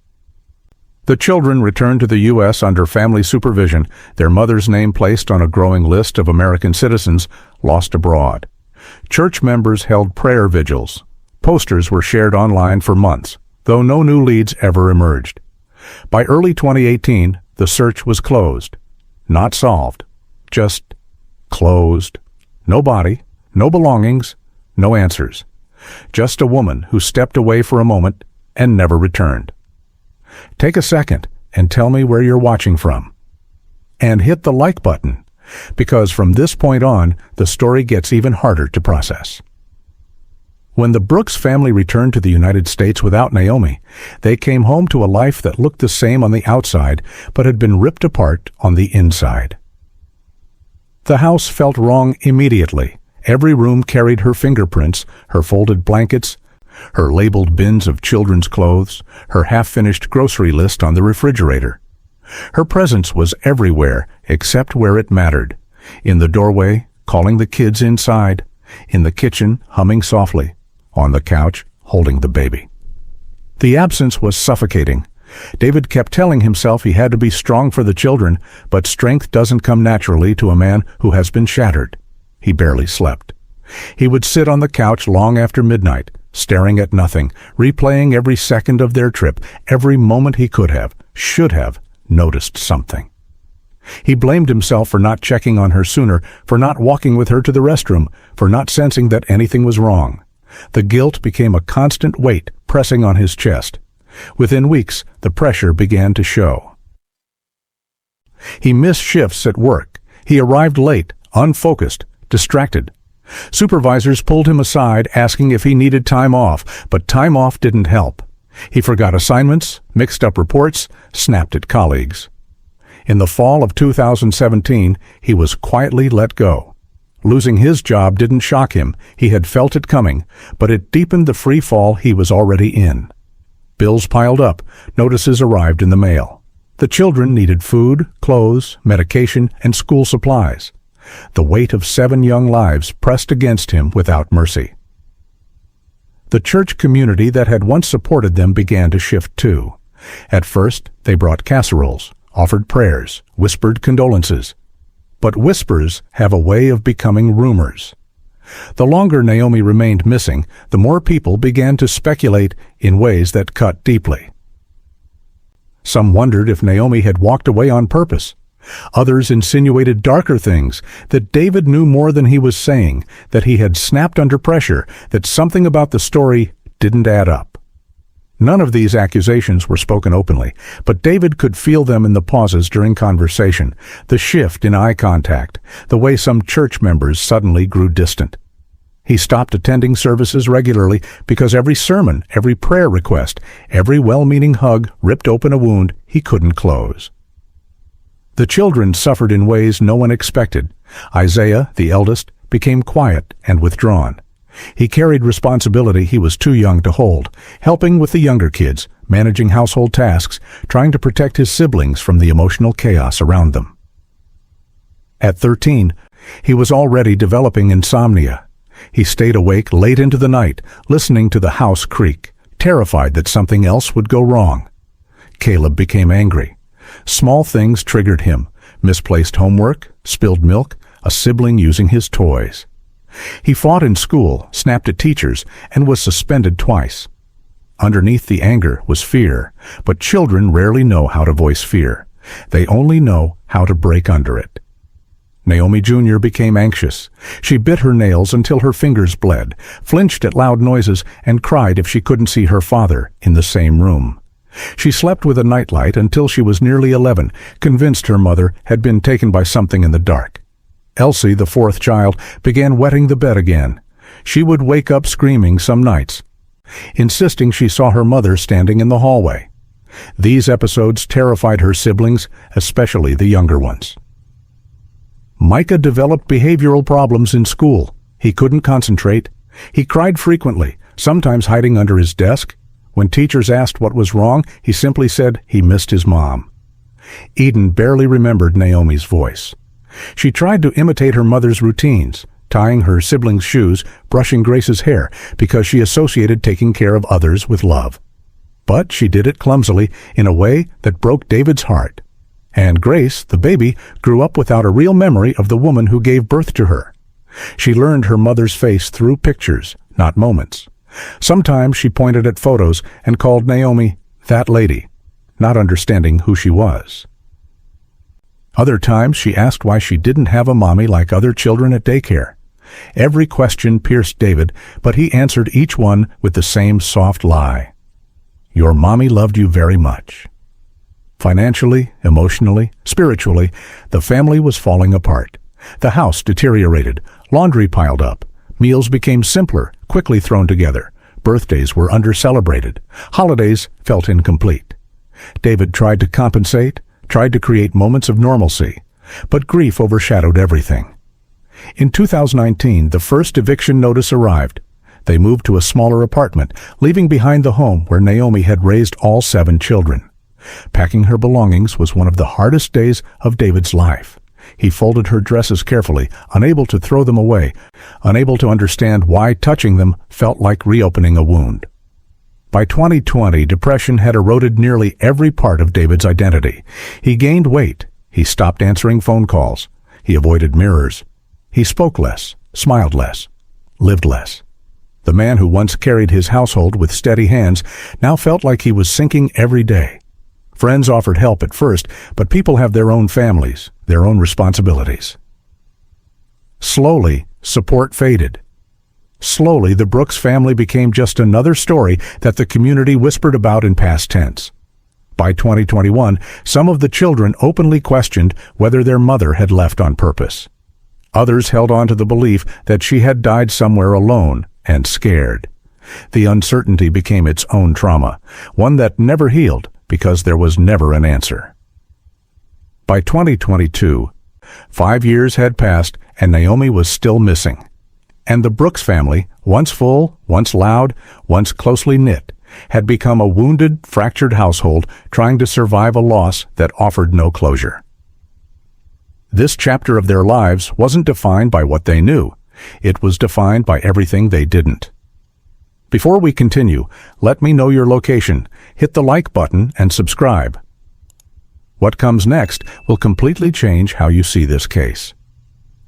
The children returned to the U.S. under family supervision, their mother's name placed on a growing list of American citizens lost abroad. Church members held prayer vigils. Posters were shared online for months, though no new leads ever emerged. By early 2018, the search was closed. Not solved. Just closed. No body, no belongings, no answers. Just a woman who stepped away for a moment and never returned. Take a second and tell me where you're watching from. And hit the like button, because from this point on, the story gets even harder to process. When the Brooks family returned to the United States without Naomi, they came home to a life that looked the same on the outside, but had been ripped apart on the inside. The house felt wrong immediately. Every room carried her fingerprints, her folded blankets, her labeled bins of children's clothes, her half-finished grocery list on the refrigerator. Her presence was everywhere except where it mattered. In the doorway, calling the kids inside. In the kitchen, humming softly. On the couch, holding the baby. The absence was suffocating. David kept telling himself he had to be strong for the children, but strength doesn't come naturally to a man who has been shattered. He barely slept. He would sit on the couch long after midnight, staring at nothing, replaying every second of their trip, every moment he could have, should have, noticed something. He blamed himself for not checking on her sooner, for not walking with her to the restroom, for not sensing that anything was wrong. The guilt became a constant weight pressing on his chest. Within weeks, the pressure began to show. He missed shifts at work. He arrived late, unfocused, distracted. Supervisors pulled him aside, asking if he needed time off, but time off didn't help. He forgot assignments, mixed up reports, snapped at colleagues. In the fall of 2017, he was quietly let go. Losing his job didn't shock him. He had felt it coming, but it deepened the free fall he was already in. Bills piled up. Notices arrived in the mail. The children needed food, clothes, medication, and school supplies. The weight of 7 young lives pressed against him without mercy. The church community that had once supported them began to shift too. At first, they brought casseroles, offered prayers, whispered condolences. But whispers have a way of becoming rumors. The longer Naomi remained missing, the more people began to speculate in ways that cut deeply. Some wondered if Naomi had walked away on purpose. Others insinuated darker things, that David knew more than he was saying, that he had snapped under pressure, that something about the story didn't add up. None of these accusations were spoken openly, but David could feel them in the pauses during conversation, the shift in eye contact, the way some church members suddenly grew distant. He stopped attending services regularly because every sermon, every prayer request, every well-meaning hug ripped open a wound he couldn't close. The children suffered in ways no one expected. Isaiah, the eldest, became quiet and withdrawn. He carried responsibility he was too young to hold, helping with the younger kids, managing household tasks, trying to protect his siblings from the emotional chaos around them. At 13, he was already developing insomnia. He stayed awake late into the night, listening to the house creak, terrified that something else would go wrong. Caleb became angry. Small things triggered him: misplaced homework, spilled milk, a sibling using his toys. He fought in school, snapped at teachers, and was suspended twice. Underneath the anger was fear, but children rarely know how to voice fear. They only know how to break under it. Naomi Jr. became anxious. She bit her nails until her fingers bled, flinched at loud noises, and cried if she couldn't see her father in the same room. She slept with a nightlight until she was nearly 11, convinced her mother had been taken by something in the dark. Elsie, the fourth child, began wetting the bed again. She would wake up screaming some nights, insisting she saw her mother standing in the hallway. These episodes terrified her siblings, especially the younger ones. Micah developed behavioral problems in school. He couldn't concentrate. He cried frequently, sometimes hiding under his desk. When teachers asked what was wrong, he simply said he missed his mom. Eden barely remembered Naomi's voice. She tried to imitate her mother's routines, tying her siblings' shoes, brushing Grace's hair, because she associated taking care of others with love. But she did it clumsily, in a way that broke David's heart. And Grace, the baby, grew up without a real memory of the woman who gave birth to her. She learned her mother's face through pictures, not moments. Sometimes she pointed at photos and called Naomi "that lady," not understanding who she was. Other times she asked why she didn't have a mommy like other children at daycare. Every question pierced David, but he answered each one with the same soft lie. Your mommy loved you very much. Financially, emotionally, spiritually, the family was falling apart. The house deteriorated, laundry piled up, meals became simpler, quickly thrown together, birthdays were under-celebrated, holidays felt incomplete. David tried to compensate, tried to create moments of normalcy, but grief overshadowed everything. In 2019, the first eviction notice arrived. They moved to a smaller apartment, leaving behind the home where Naomi had raised all 7 children. Packing her belongings was one of the hardest days of David's life. He folded her dresses carefully, unable to throw them away, unable to understand why touching them felt like reopening a wound. By 2020, depression had eroded nearly every part of David's identity. He gained weight. He stopped answering phone calls. He avoided mirrors. He spoke less, smiled less, lived less. The man who once carried his household with steady hands now felt like he was sinking every day. Friends offered help at first, but people have their own families, their own responsibilities. Slowly, support faded. Slowly, the Brooks family became just another story that the community whispered about in past tense. By 2021, some of the children openly questioned whether their mother had left on purpose. Others held on to the belief that she had died somewhere alone and scared. The uncertainty became its own trauma, one that never healed because there was never an answer. By 2022, 5 years had passed and Naomi was still missing. And the Brooks family, once full, once loud, once closely knit, had become a wounded, fractured household trying to survive a loss that offered no closure. This chapter of their lives wasn't defined by what they knew. It was defined by everything they didn't. Before we continue, let me know your location. Hit the like button and subscribe. What comes next will completely change how you see this case.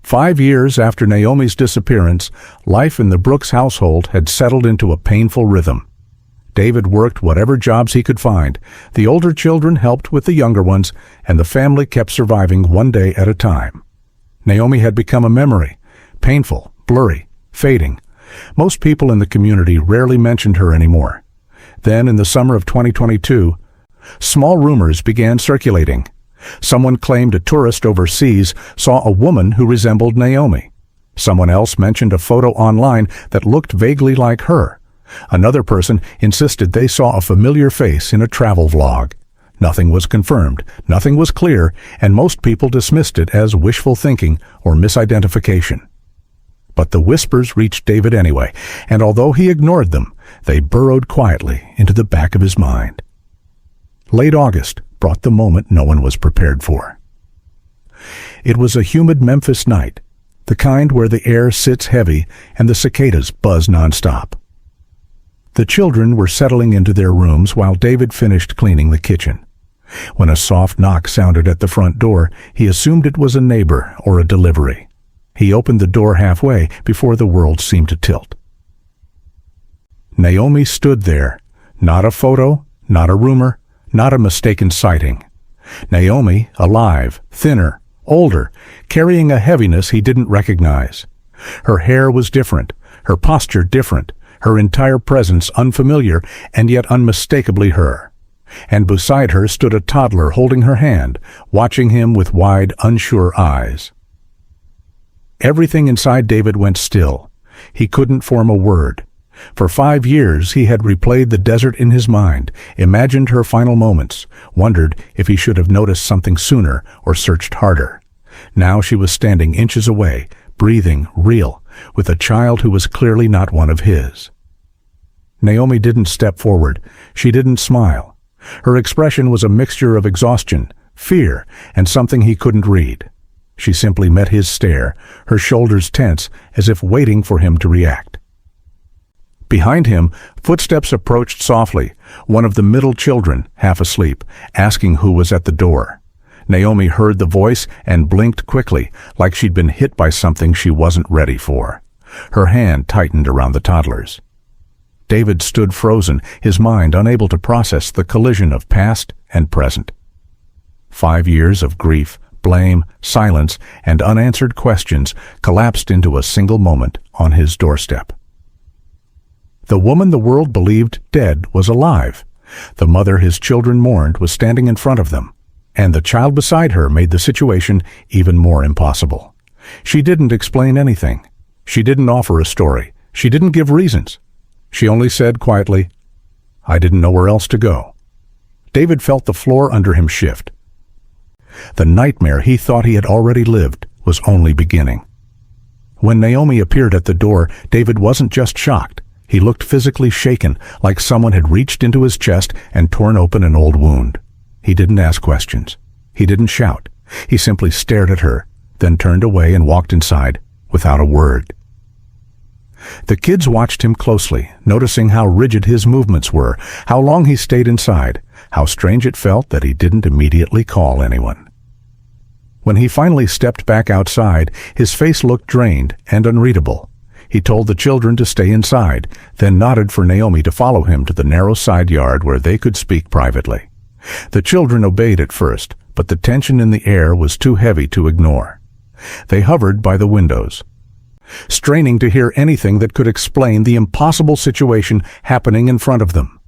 5 years after Naomi's disappearance, life in the Brooks household had settled into a painful rhythm. David worked whatever jobs he could find. The older children helped with the younger ones, and the family kept surviving one day at a time. Naomi had become a memory, painful, blurry, fading. Most people in the community rarely mentioned her anymore. Then, in the summer of 2022, small rumors began circulating. Someone claimed a tourist overseas saw a woman who resembled Naomi. Someone else mentioned a photo online that looked vaguely like her. Another person insisted they saw a familiar face in a travel vlog. Nothing was confirmed, nothing was clear, and most people dismissed it as wishful thinking or misidentification. But the whispers reached David anyway, and although he ignored them, they burrowed quietly into the back of his mind. Late August brought the moment no one was prepared for. It was a humid Memphis night, the kind where the air sits heavy and the cicadas buzz nonstop. The children were settling into their rooms while David finished cleaning the kitchen. When a soft knock sounded at the front door, he assumed it was a neighbor or a delivery. He opened the door halfway before the world seemed to tilt. Naomi stood there, not a photo, not a rumor, not a mistaken sighting. Naomi, alive, thinner, older, carrying a heaviness he didn't recognize. Her hair was different, her posture different, her entire presence unfamiliar and yet unmistakably her. And beside her stood a toddler holding her hand, watching him with wide, unsure eyes. Everything inside David went still. He couldn't form a word. For 5 years he had replayed the desert in his mind, imagined her final moments, wondered if he should have noticed something sooner or searched harder. Now she was standing inches away, breathing, real, with a child who was clearly not one of his. Naomi didn't step forward. She didn't smile. Her expression was a mixture of exhaustion, fear, and something he couldn't read. She simply met his stare, her shoulders tense, as if waiting for him to react. Behind him, footsteps approached softly, one of the middle children, half asleep, asking who was at the door. Naomi heard the voice and blinked quickly, like she'd been hit by something she wasn't ready for. Her hand tightened around the toddler's. David stood frozen, his mind unable to process the collision of past and present. 5 years of grief, blame, silence, and unanswered questions collapsed into a single moment on his doorstep. The woman the world believed dead was alive. The mother his children mourned was standing in front of them, and the child beside her made the situation even more impossible. She didn't explain anything. She didn't offer a story. She didn't give reasons. She only said quietly, "I didn't know where else to go." David felt the floor under him shift. The nightmare he thought he had already lived was only beginning. When Naomi appeared at the door, David wasn't just shocked. He looked physically shaken, like someone had reached into his chest and torn open an old wound. He didn't ask questions. He didn't shout. He simply stared at her, then turned away and walked inside without a word. The kids watched him closely, noticing how rigid his movements were, how long he stayed inside, how strange it felt that he didn't immediately call anyone. When he finally stepped back outside, his face looked drained and unreadable. He told the children to stay inside, then nodded for Naomi to follow him to the narrow side yard where they could speak privately. The children obeyed at first, but the tension in the air was too heavy to ignore. They hovered by the windows, straining to hear anything that could explain the impossible situation happening in front of them.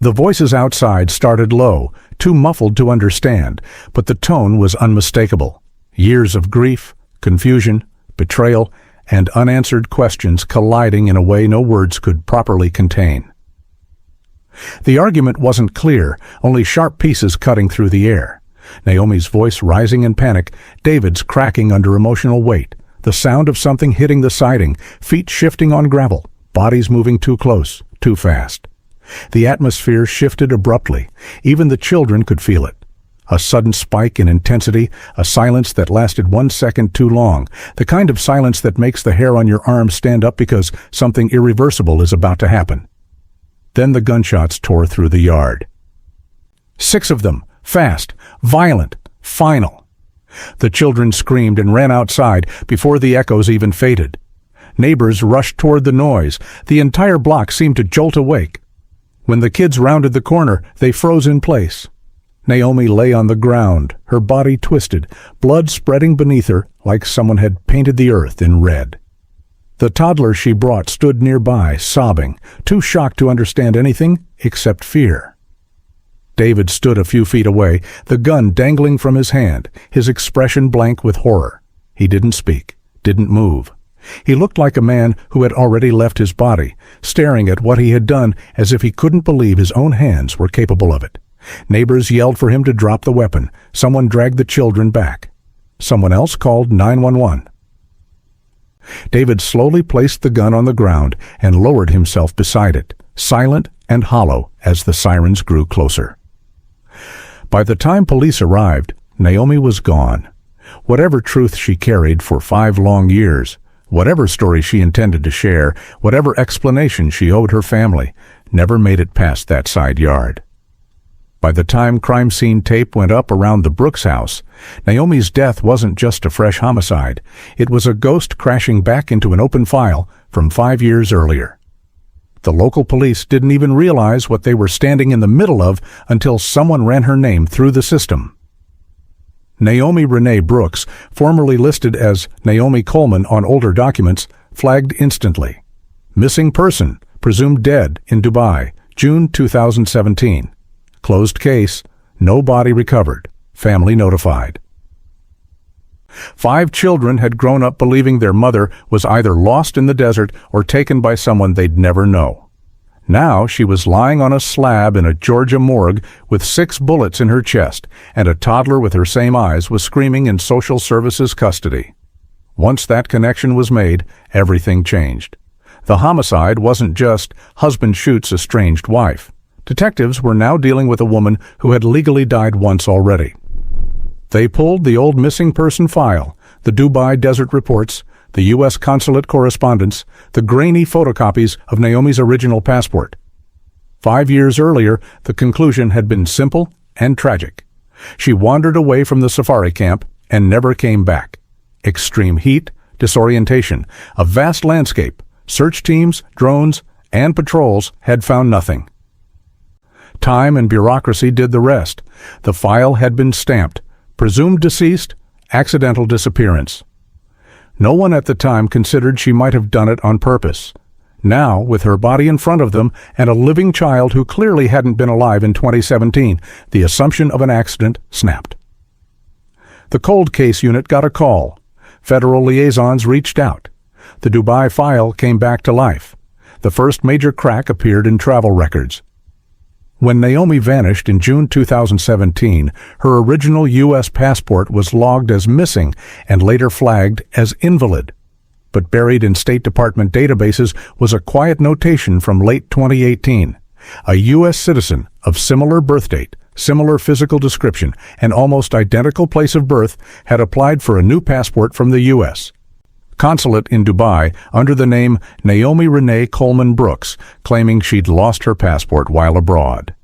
The voices outside started low, too muffled to understand, but the tone was unmistakable. Years of grief, confusion, betrayal, and unanswered questions colliding in a way no words could properly contain. The argument wasn't clear, only sharp pieces cutting through the air. Naomi's voice rising in panic, David's cracking under emotional weight, the sound of something hitting the siding, feet shifting on gravel, bodies moving too close, too fast. The atmosphere shifted abruptly. Even the children could feel it. A sudden spike in intensity, a silence that lasted 1 second too long, the kind of silence that makes the hair on your arm stand up because something irreversible is about to happen. Then the gunshots tore through the yard. 6 of them, fast, violent, final. The children screamed and ran outside before the echoes even faded. Neighbors rushed toward the noise. The entire block seemed to jolt awake. When the kids rounded the corner, they froze in place. Naomi lay on the ground, her body twisted, blood spreading beneath her like someone had painted the earth in red. The toddler she brought stood nearby, sobbing, too shocked to understand anything except fear. David stood a few feet away, the gun dangling from his hand, his expression blank with horror. He didn't speak, didn't move. He looked like a man who had already left his body, staring at what he had done as if he couldn't believe his own hands were capable of it. Neighbors yelled for him to drop the weapon. Someone dragged the children back. Someone else called 911. David slowly placed the gun on the ground and lowered himself beside it, silent and hollow as the sirens grew closer. By the time police arrived, Naomi was gone. Whatever truth she carried for 5 long years, whatever story she intended to share, whatever explanation she owed her family, never made it past that side yard. By the time crime scene tape went up around the Brooks house, Naomi's death wasn't just a fresh homicide. It was a ghost crashing back into an open file from 5 years earlier. The local police didn't even realize what they were standing in the middle of until someone ran her name through the system. Naomi Renee Brooks, formerly listed as Naomi Coleman on older documents, flagged instantly. Missing person, presumed dead in Dubai, June 2017. Closed case, no body recovered, family notified. 5 children had grown up believing their mother was either lost in the desert or taken by someone they'd never know. Now she was lying on a slab in a Georgia morgue with 6 bullets in her chest, and a toddler with her same eyes was screaming in social services custody. Once that connection was made, everything changed. The homicide wasn't just husband shoots estranged wife. Detectives were now dealing with a woman who had legally died once already. They pulled the old missing person file, the Dubai desert reports, the U.S. consulate correspondence, the grainy photocopies of Naomi's original passport. 5 years earlier, the conclusion had been simple and tragic. She wandered away from the safari camp and never came back. Extreme heat, disorientation, a vast landscape, search teams, drones, and patrols had found nothing. Time and bureaucracy did the rest. The file had been stamped. Presumed deceased, accidental disappearance. No one at the time considered she might have done it on purpose. Now, with her body in front of them and a living child who clearly hadn't been alive in 2017, the assumption of an accident snapped. The cold case unit got a call. Federal liaisons reached out. The Dubai file came back to life. The first major crack appeared in travel records. When Naomi vanished in June 2017, her original U.S. passport was logged as missing and later flagged as invalid. But buried in State Department databases was a quiet notation from late 2018. A U.S. citizen of similar birth date, similar physical description, and almost identical place of birth had applied for a new passport from the U.S. consulate in Dubai under the name Naomi Renee Coleman Brooks, claiming she'd lost her passport while abroad.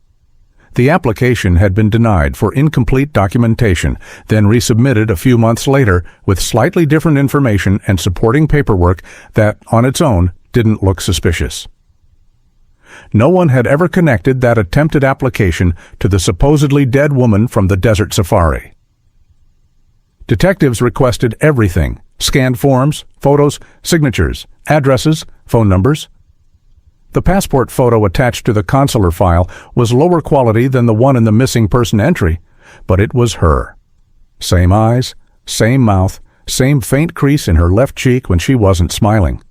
The application had been denied for incomplete documentation, then resubmitted a few months later with slightly different information and supporting paperwork that, on its own, didn't look suspicious. No one had ever connected that attempted application to the supposedly dead woman from the desert safari. Detectives requested everything: scanned forms, photos, signatures, addresses, phone numbers. The passport photo attached to the consular file was lower quality than the one in the missing person entry, but it was her. Same eyes, same mouth, same faint crease in her left cheek when she wasn't smiling.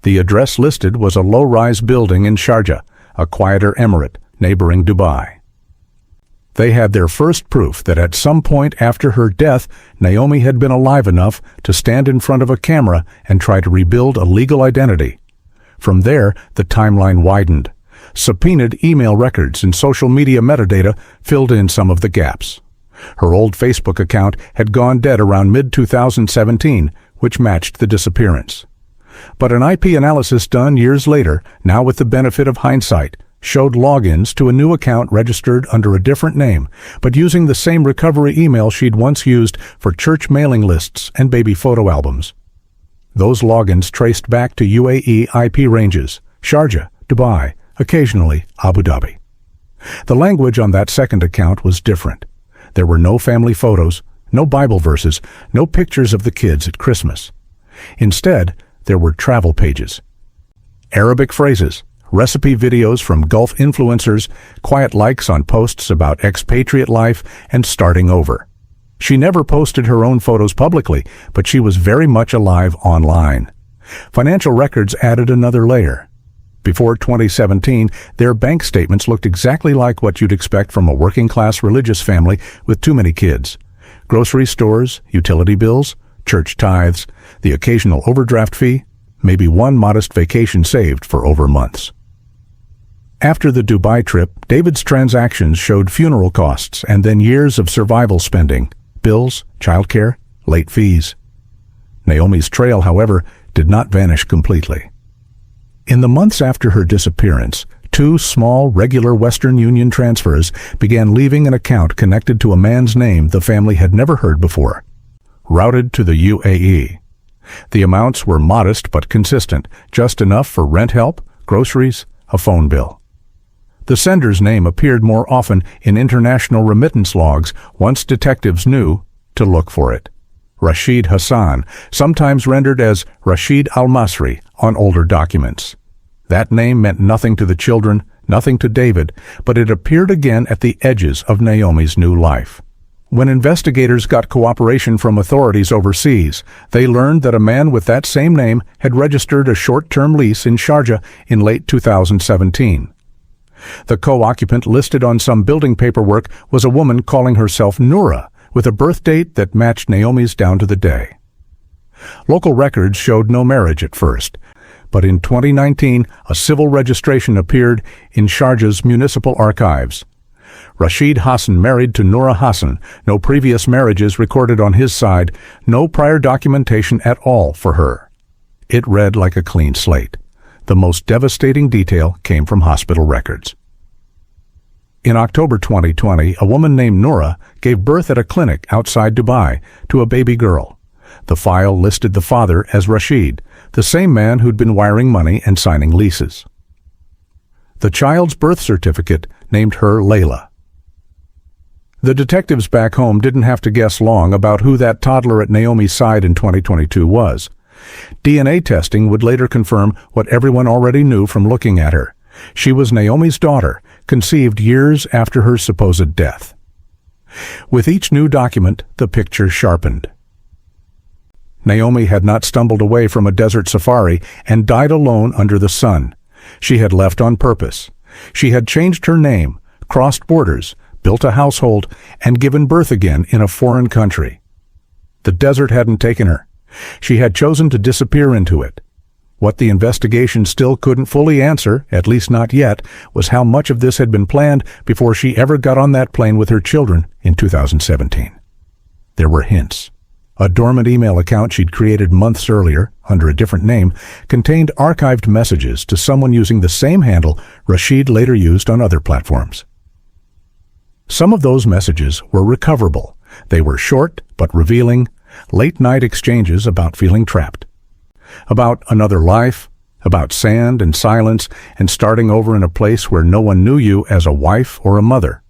The address listed was a low-rise building in Sharjah, a quieter emirate neighboring Dubai. They had their first proof that at some point after her death, Naomi had been alive enough to stand in front of a camera and try to rebuild a legal identity. From there, the timeline widened. Subpoenaed email records and social media metadata filled in some of the gaps. Her old Facebook account had gone dead around mid-2017, which matched the disappearance. But an IP analysis done years later, now with the benefit of hindsight, showed logins to a new account registered under a different name, but using the same recovery email she'd once used for church mailing lists and baby photo albums. Those logins traced back to UAE IP ranges, Sharjah, Dubai, occasionally Abu Dhabi. The language on that second account was different. There were no family photos, no Bible verses, no pictures of the kids at Christmas. Instead, there were travel pages, Arabic phrases, recipe videos from Gulf influencers, quiet likes on posts about expatriate life, and starting over. She never posted her own photos publicly, but she was very much alive online. Financial records added another layer. Before 2017, their bank statements looked exactly like what you'd expect from a working-class religious family with too many kids. Grocery stores, utility bills, church tithes, the occasional overdraft fee, maybe one modest vacation saved for over months. After the Dubai trip, David's transactions showed funeral costs and then years of survival spending, bills, childcare, late fees. Naomi's trail, however, did not vanish completely. In the months after her disappearance, 2 small, regular Western Union transfers began leaving an account connected to a man's name the family had never heard before, routed to the UAE. The amounts were modest but consistent, just enough for rent help, groceries, a phone bill. The sender's name appeared more often in international remittance logs once detectives knew to look for it. Rashid Hassan, sometimes rendered as Rashid Al-Masri on older documents. That name meant nothing to the children, nothing to David, but it appeared again at the edges of Naomi's new life. When investigators got cooperation from authorities overseas, they learned that a man with that same name had registered a short-term lease in Sharjah in late 2017. The co-occupant listed on some building paperwork was a woman calling herself Noura, with a birth date that matched Naomi's down to the day. Local records showed no marriage at first, but in 2019, a civil registration appeared in Sharjah's municipal archives. Rashid Hassan married to Noura Hassan, no previous marriages recorded on his side, no prior documentation at all for her. It read like a clean slate. The most devastating detail came from hospital records. In October 2020, a woman named Noura gave birth at a clinic outside Dubai to a baby girl. The file listed the father as Rashid, the same man who'd been wiring money and signing leases. The child's birth certificate named her Layla. The detectives back home didn't have to guess long about who that toddler at Naomi's side in 2022 was. DNA testing would later confirm what everyone already knew from looking at her. She was Naomi's daughter, conceived years after her supposed death. With each new document, the picture sharpened. Naomi had not stumbled away from a desert safari and died alone under the sun. She had left on purpose. She had changed her name, crossed borders, built a household, and given birth again in a foreign country. The desert hadn't taken her. She had chosen to disappear into it. What the investigation still couldn't fully answer, at least not yet, was how much of this had been planned before she ever got on that plane with her children in 2017. There were hints. A dormant email account she'd created months earlier, under a different name, contained archived messages to someone using the same handle Rashid later used on other platforms. Some of those messages were recoverable. They were short but revealing, late-night exchanges about feeling trapped. About another life, about sand and silence, and starting over in a place where no one knew you as a wife or a mother.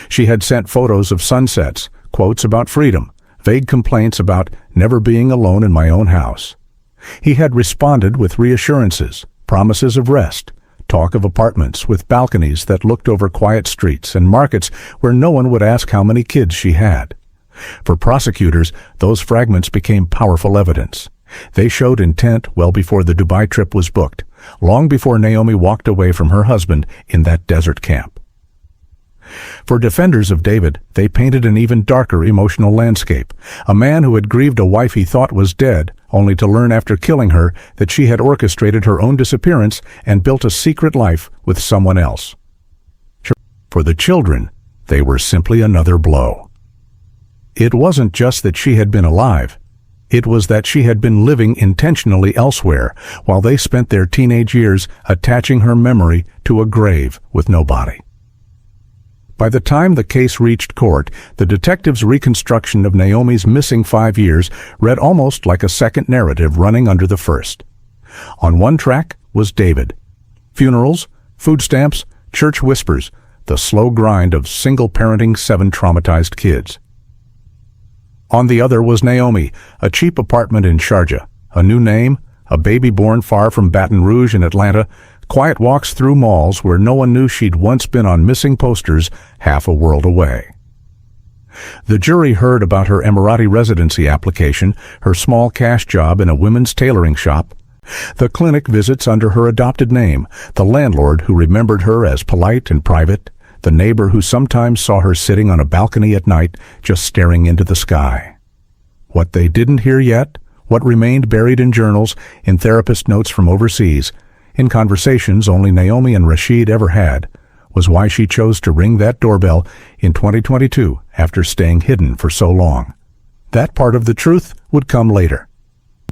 She had sent photos of sunsets, quotes about freedom, vague complaints about never being alone in my own house. He had responded with reassurances, promises of rest, talk of apartments with balconies that looked over quiet streets and markets where no one would ask how many kids she had. For prosecutors, those fragments became powerful evidence. They showed intent well before the Dubai trip was booked, long before Naomi walked away from her husband in that desert camp. For defenders of David, they painted an even darker emotional landscape. A man who had grieved a wife he thought was dead, only to learn after killing her that she had orchestrated her own disappearance and built a secret life with someone else. For the children, they were simply another blow. It wasn't just that she had been alive. It was that she had been living intentionally elsewhere, while they spent their teenage years attaching her memory to a grave with no body. By the time the case reached court, the detectives' reconstruction of Naomi's missing 5 years read almost like a second narrative running under the first. On one track was David. Funerals, food stamps, church whispers, the slow grind of single-parenting 7 traumatized kids. On the other was Naomi, a cheap apartment in Sharjah, a new name, A baby born far from Baton Rouge in Atlanta, quiet walks through malls where no one knew she'd once been on missing posters half a world away. The jury heard about her Emirati residency application, her small cash job in a women's tailoring shop, the clinic visits under her adopted name, the landlord who remembered her as polite and private, the neighbor who sometimes saw her sitting on a balcony at night just staring into the sky. What they didn't hear yet, what remained buried in journals, in therapist notes from overseas, in conversations only Naomi and Rashid ever had, was why she chose to ring that doorbell in 2022 after staying hidden for so long. That part of the truth would come later.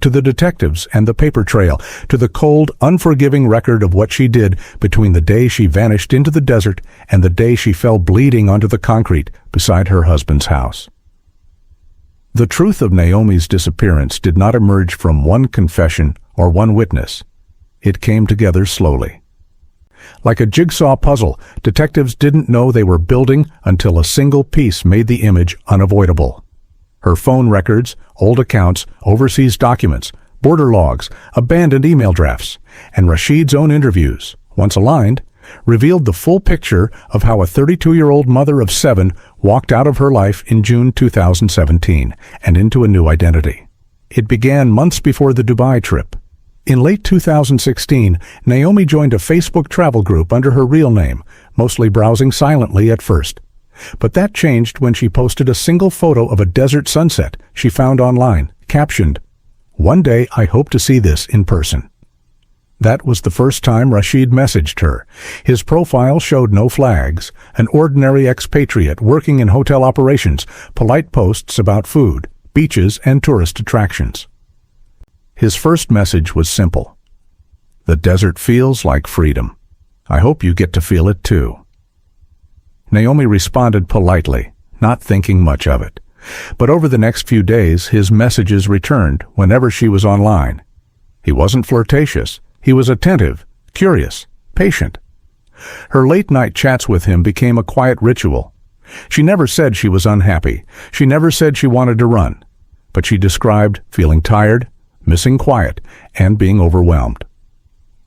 To the detectives and the paper trail, to the cold, unforgiving record of what she did between the day she vanished into the desert and the day she fell bleeding onto the concrete beside her husband's house. The truth of Naomi's disappearance did not emerge from one confession or one witness. It came together slowly. Like a jigsaw puzzle, detectives didn't know they were building until a single piece made the image unavoidable. Her phone records, old accounts, overseas documents, border logs, abandoned email drafts, and Rashid's own interviews, once aligned, revealed the full picture of how a 32-year-old mother of 7 walked out of her life in June 2017 and into a new identity. It began months before the Dubai trip. In late 2016, Naomi joined a Facebook travel group under her real name, mostly browsing silently at first. But that changed when she posted a single photo of a desert sunset she found online, captioned, "One day I hope to see this in person." That was the first time Rashid messaged her. His profile showed no flags, an ordinary expatriate working in hotel operations, polite posts about food, beaches, and tourist attractions. His first message was simple. "The desert feels like freedom. I hope you get to feel it too." Naomi responded politely, not thinking much of it. But over the next few days, his messages returned whenever she was online. He wasn't flirtatious. He was attentive, curious, patient. Her late-night chats with him became a quiet ritual. She never said she was unhappy. She never said she wanted to run. But she described feeling tired, missing quiet, and being overwhelmed.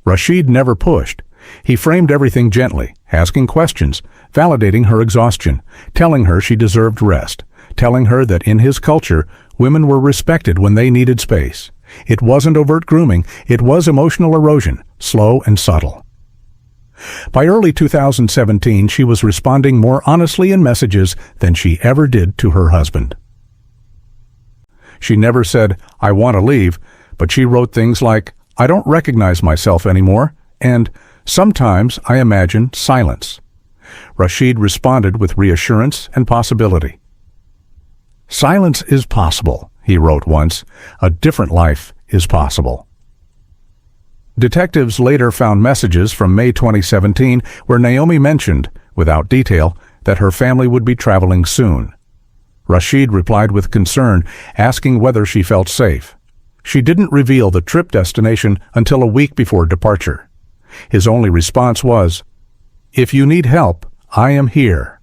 Rashid never pushed. He framed everything gently, asking questions, validating her exhaustion, telling her she deserved rest, telling her that in his culture, women were respected when they needed space. It wasn't overt grooming, it was emotional erosion, slow and subtle. By early 2017, she was responding more honestly in messages than she ever did to her husband. She never said, "I want to leave," but she wrote things like, "I don't recognize myself anymore," and "Sometimes I imagine silence." Rashid responded with reassurance and possibility. "Silence is possible," he wrote once. "A different life is possible." Detectives later found messages from May 2017 where Naomi mentioned, without detail, that her family would be traveling soon. Rashid replied with concern, asking whether she felt safe. She didn't reveal the trip destination until a week before departure. His only response was, "If you need help, I am here."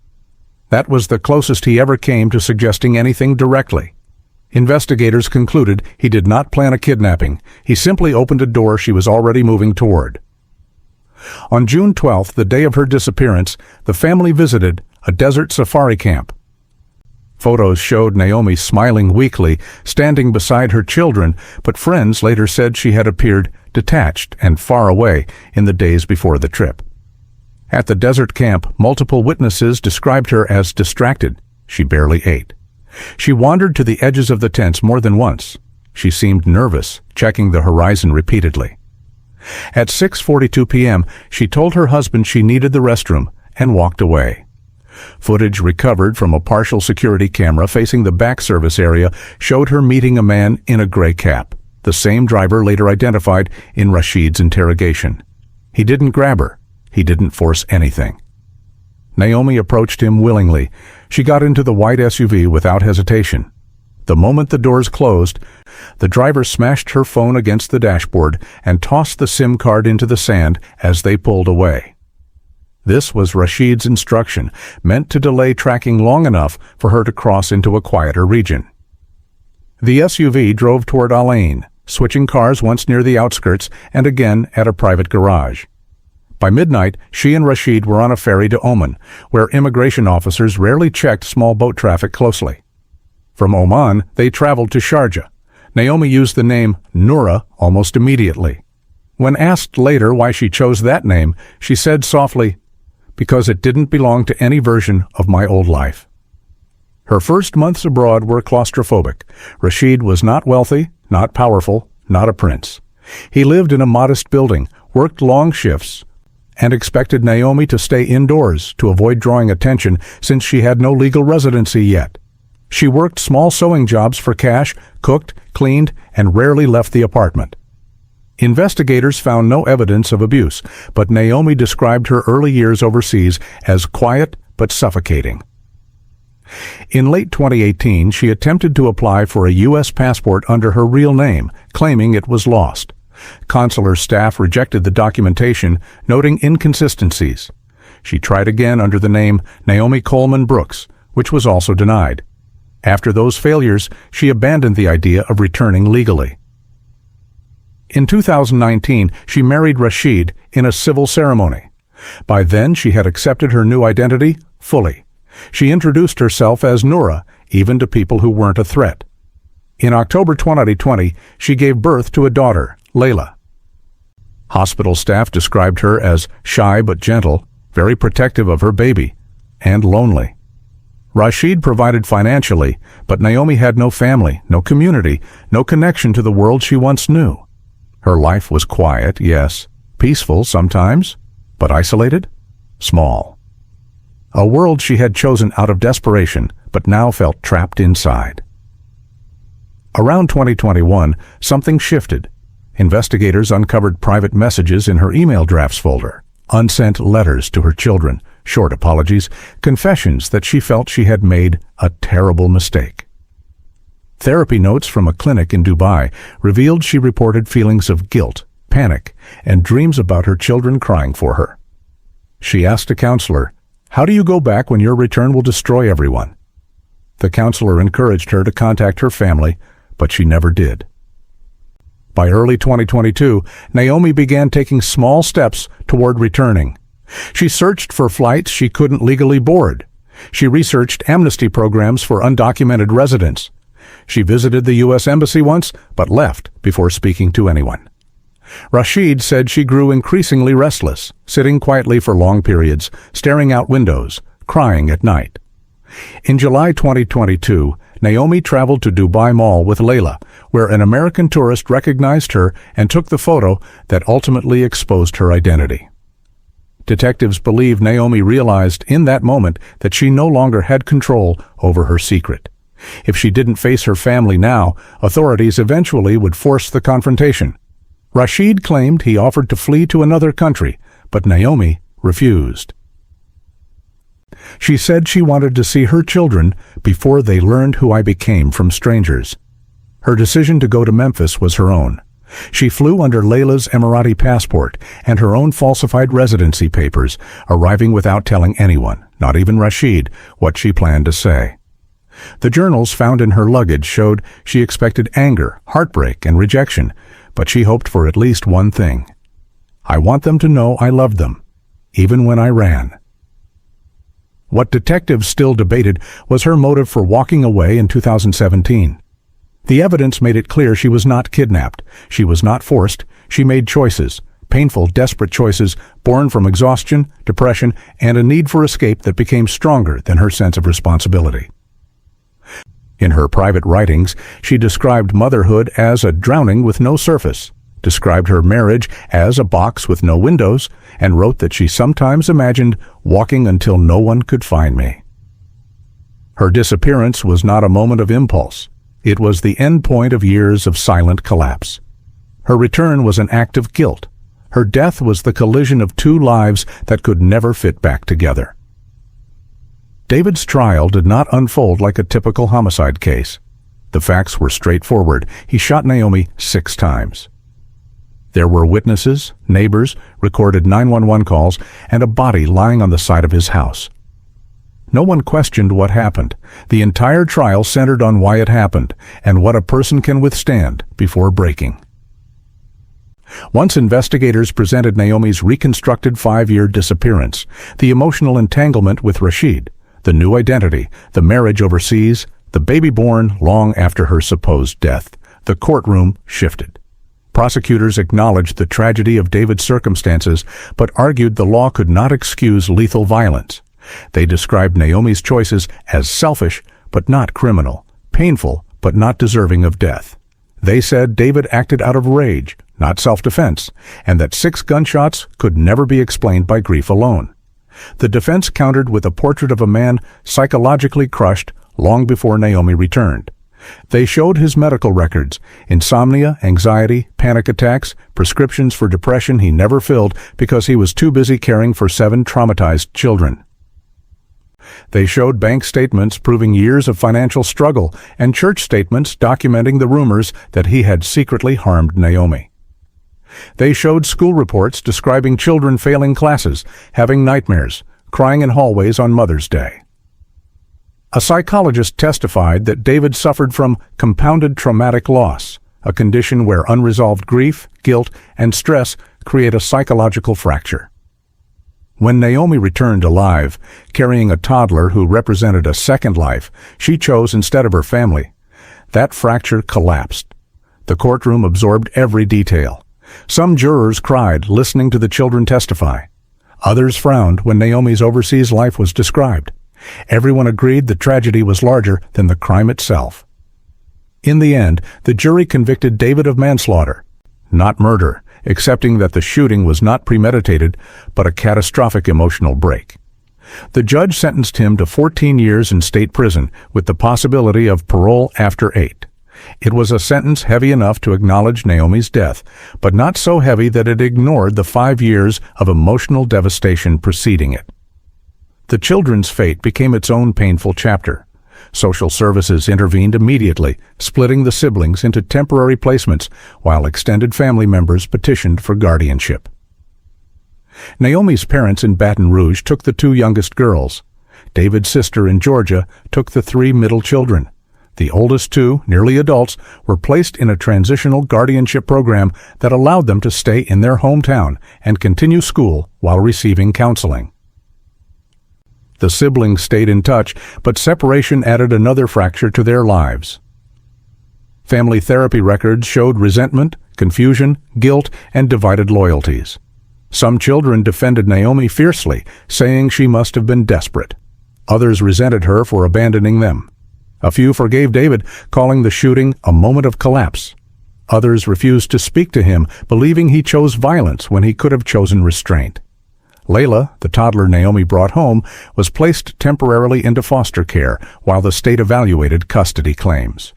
That was the closest he ever came to suggesting anything directly. Investigators concluded he did not plan a kidnapping. He simply opened a door she was already moving toward. On June 12th, the day of her disappearance, the family visited a desert safari camp. Photos showed Naomi smiling weakly, standing beside her children, but friends later said she had appeared detached and far away in the days before the trip. At the desert camp, multiple witnesses described her as distracted. She barely ate. She wandered to the edges of the tents more than once. She seemed nervous, checking the horizon repeatedly. At 6:42 p.m., she told her husband she needed the restroom and walked away. Footage recovered from a partial security camera facing the back service area showed her meeting a man in a gray cap, the same driver later identified in Rashid's interrogation. He didn't grab her. He didn't force anything. Naomi approached him willingly. She got into the white SUV without hesitation. The moment the doors closed, the driver smashed her phone against the dashboard and tossed the SIM card into the sand as they pulled away. This was Rashid's instruction, meant to delay tracking long enough for her to cross into a quieter region. The SUV drove toward Al Ain, switching cars once near the outskirts and again at a private garage. By midnight, she and Rashid were on a ferry to Oman, where immigration officers rarely checked small boat traffic closely. From Oman, they traveled to Sharjah. Naomi used the name Noura almost immediately. When asked later why she chose that name, she said softly, "Because it didn't belong to any version of my old life." Her first months abroad were claustrophobic. Rashid was not wealthy, not powerful, not a prince. He lived in a modest building, worked long shifts, and expected Naomi to stay indoors to avoid drawing attention since she had no legal residency yet. She worked small sewing jobs for cash, cooked, cleaned, and rarely left the apartment. Investigators found no evidence of abuse, but Naomi described her early years overseas as quiet but suffocating. In late 2018, she attempted to apply for a U.S. passport under her real name, claiming it was lost. Consular staff rejected the documentation, noting inconsistencies. She tried again under the name Naomi Coleman Brooks, which was also denied. After those failures, she abandoned the idea of returning legally. In 2019, she married Rashid in a civil ceremony. By then, she had accepted her new identity fully. She introduced herself as Noura, even to people who weren't a threat. In October 2020, she gave birth to a daughter, Layla. Hospital staff described her as shy but gentle, very protective of her baby, and lonely. Rashid provided financially, but Naomi had no family, no community, no connection to the world she once knew. Her life was quiet, yes, peaceful sometimes, but isolated, small. A world she had chosen out of desperation, but now felt trapped inside. Around 2021, something shifted. Investigators uncovered private messages in her email drafts folder, unsent letters to her children, short apologies, confessions that she felt she had made a terrible mistake. Therapy notes from a clinic in Dubai revealed she reported feelings of guilt, panic, and dreams about her children crying for her. She asked a counselor, "How do you go back when your return will destroy everyone?" The counselor encouraged her to contact her family, but she never did. By early 2022, Naomi began taking small steps toward returning. She searched for flights she couldn't legally board. She researched amnesty programs for undocumented residents. She visited the U.S. Embassy once, but left before speaking to anyone. Rashid said she grew increasingly restless, sitting quietly for long periods, staring out windows, crying at night. In July 2022, Naomi traveled to Dubai Mall with Layla, where an American tourist recognized her and took the photo that ultimately exposed her identity. Detectives believe Naomi realized in that moment that she no longer had control over her secret. If she didn't face her family now, authorities eventually would force the confrontation. Rashid claimed he offered to flee to another country, but Naomi refused. She said she wanted to see her children before they learned who I became from strangers. Her decision to go to Memphis was her own. She flew under Layla's Emirati passport and her own falsified residency papers, arriving without telling anyone, not even Rashid, what she planned to say. The journals found in her luggage showed she expected anger, heartbreak, and rejection, but she hoped for at least one thing. "I want them to know I loved them, even when I ran." What detectives still debated was her motive for walking away in 2017. The evidence made it clear she was not kidnapped. She was not forced. She made choices, painful, desperate choices born from exhaustion, depression, and a need for escape that became stronger than her sense of responsibility. In her private writings, she described motherhood as a drowning with no surface, described her marriage as a box with no windows, and wrote that she sometimes imagined walking until no one could find me. Her disappearance was not a moment of impulse. It was the end point of years of silent collapse. Her return was an act of guilt. Her death was the collision of two lives that could never fit back together. David's trial did not unfold like a typical homicide case. The facts were straightforward. He shot Naomi 6 times. There were witnesses, neighbors, recorded 911 calls, and a body lying on the side of his house. No one questioned what happened. The entire trial centered on why it happened and what a person can withstand before breaking. Once investigators presented Naomi's reconstructed 5-year disappearance, the emotional entanglement with Rashid, the new identity, the marriage overseas, the baby born long after her supposed death, the courtroom shifted. Prosecutors acknowledged the tragedy of David's circumstances, but argued the law could not excuse lethal violence. They described Naomi's choices as selfish but not criminal, painful but not deserving of death. They said David acted out of rage, not self-defense, and that 6 gunshots could never be explained by grief alone. The defense countered with a portrait of a man psychologically crushed long before Naomi returned. They showed his medical records: insomnia, anxiety, panic attacks, prescriptions for depression he never filled because he was too busy caring for 7 traumatized children. They showed bank statements proving years of financial struggle and church statements documenting the rumors that he had secretly harmed Naomi. They showed school reports describing children failing classes, having nightmares, crying in hallways on Mother's Day. A psychologist testified that David suffered from compounded traumatic loss, a condition where unresolved grief, guilt, and stress create a psychological fracture. When Naomi returned alive, carrying a toddler who represented a second life she chose instead of her family, that fracture collapsed. The courtroom absorbed every detail. Some jurors cried listening to the children testify. Others frowned when Naomi's overseas life was described. Everyone agreed the tragedy was larger than the crime itself. In the end, the jury convicted David of manslaughter, not murder, accepting that the shooting was not premeditated but a catastrophic emotional break. The judge sentenced him to 14 years in state prison with the possibility of parole after 8. It was a sentence heavy enough to acknowledge Naomi's death, but not so heavy that it ignored the 5 years of emotional devastation preceding it. The children's fate became its own painful chapter. Social services intervened immediately, splitting the siblings into temporary placements, while extended family members petitioned for guardianship. Naomi's parents in Baton Rouge took the 2 youngest girls. David's sister in Georgia took the 3 middle children. The oldest 2, nearly adults, were placed in a transitional guardianship program that allowed them to stay in their hometown and continue school while receiving counseling. The siblings stayed in touch, but separation added another fracture to their lives. Family therapy records showed resentment, confusion, guilt, and divided loyalties. Some children defended Naomi fiercely, saying she must have been desperate. Others resented her for abandoning them. A few forgave David, calling the shooting a moment of collapse. Others refused to speak to him, believing he chose violence when he could have chosen restraint. Layla, the toddler Naomi brought home, was placed temporarily into foster care while the state evaluated custody claims.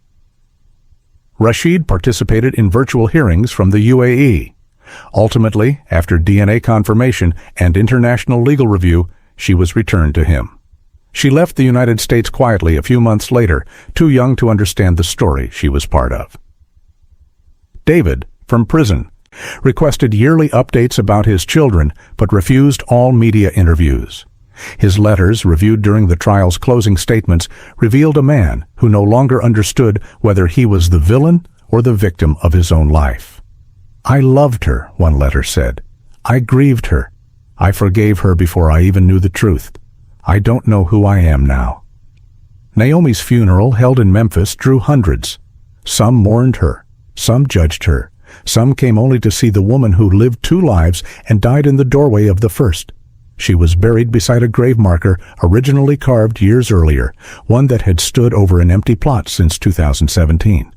Rashid participated in virtual hearings from the UAE. Ultimately, after DNA confirmation and international legal review, she was returned to him. She left the United States quietly a few months later, too young to understand the story she was part of. David, from prison, requested yearly updates about his children, but refused all media interviews. His letters, reviewed during the trial's closing statements, revealed a man who no longer understood whether he was the villain or the victim of his own life. "I loved her," one letter said. "I grieved her. I forgave her before I even knew the truth. I don't know who I am now." Naomi's funeral, held in Memphis, drew hundreds. Some mourned her. Some judged her. Some came only to see the woman who lived 2 lives and died in the doorway of the first. She was buried beside a grave marker originally carved years earlier, one that had stood over an empty plot since 2017.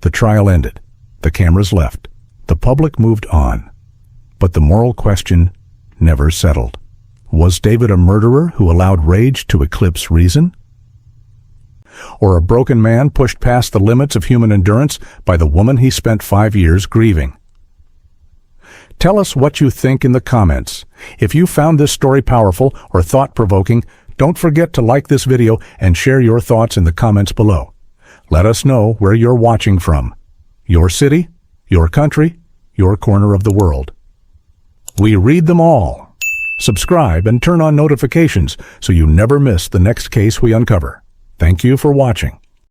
The trial ended. The cameras left. The public moved on. But the moral question never settled. Was David a murderer who allowed rage to eclipse reason? Or a broken man pushed past the limits of human endurance by the woman he spent 5 years grieving? Tell us what you think in the comments. If you found this story powerful or thought-provoking, don't forget to like this video and share your thoughts in the comments below. Let us know where you're watching from. Your city, your country, your corner of the world. We read them all. Subscribe and turn on notifications so you never miss the next case we uncover. Thank you for watching.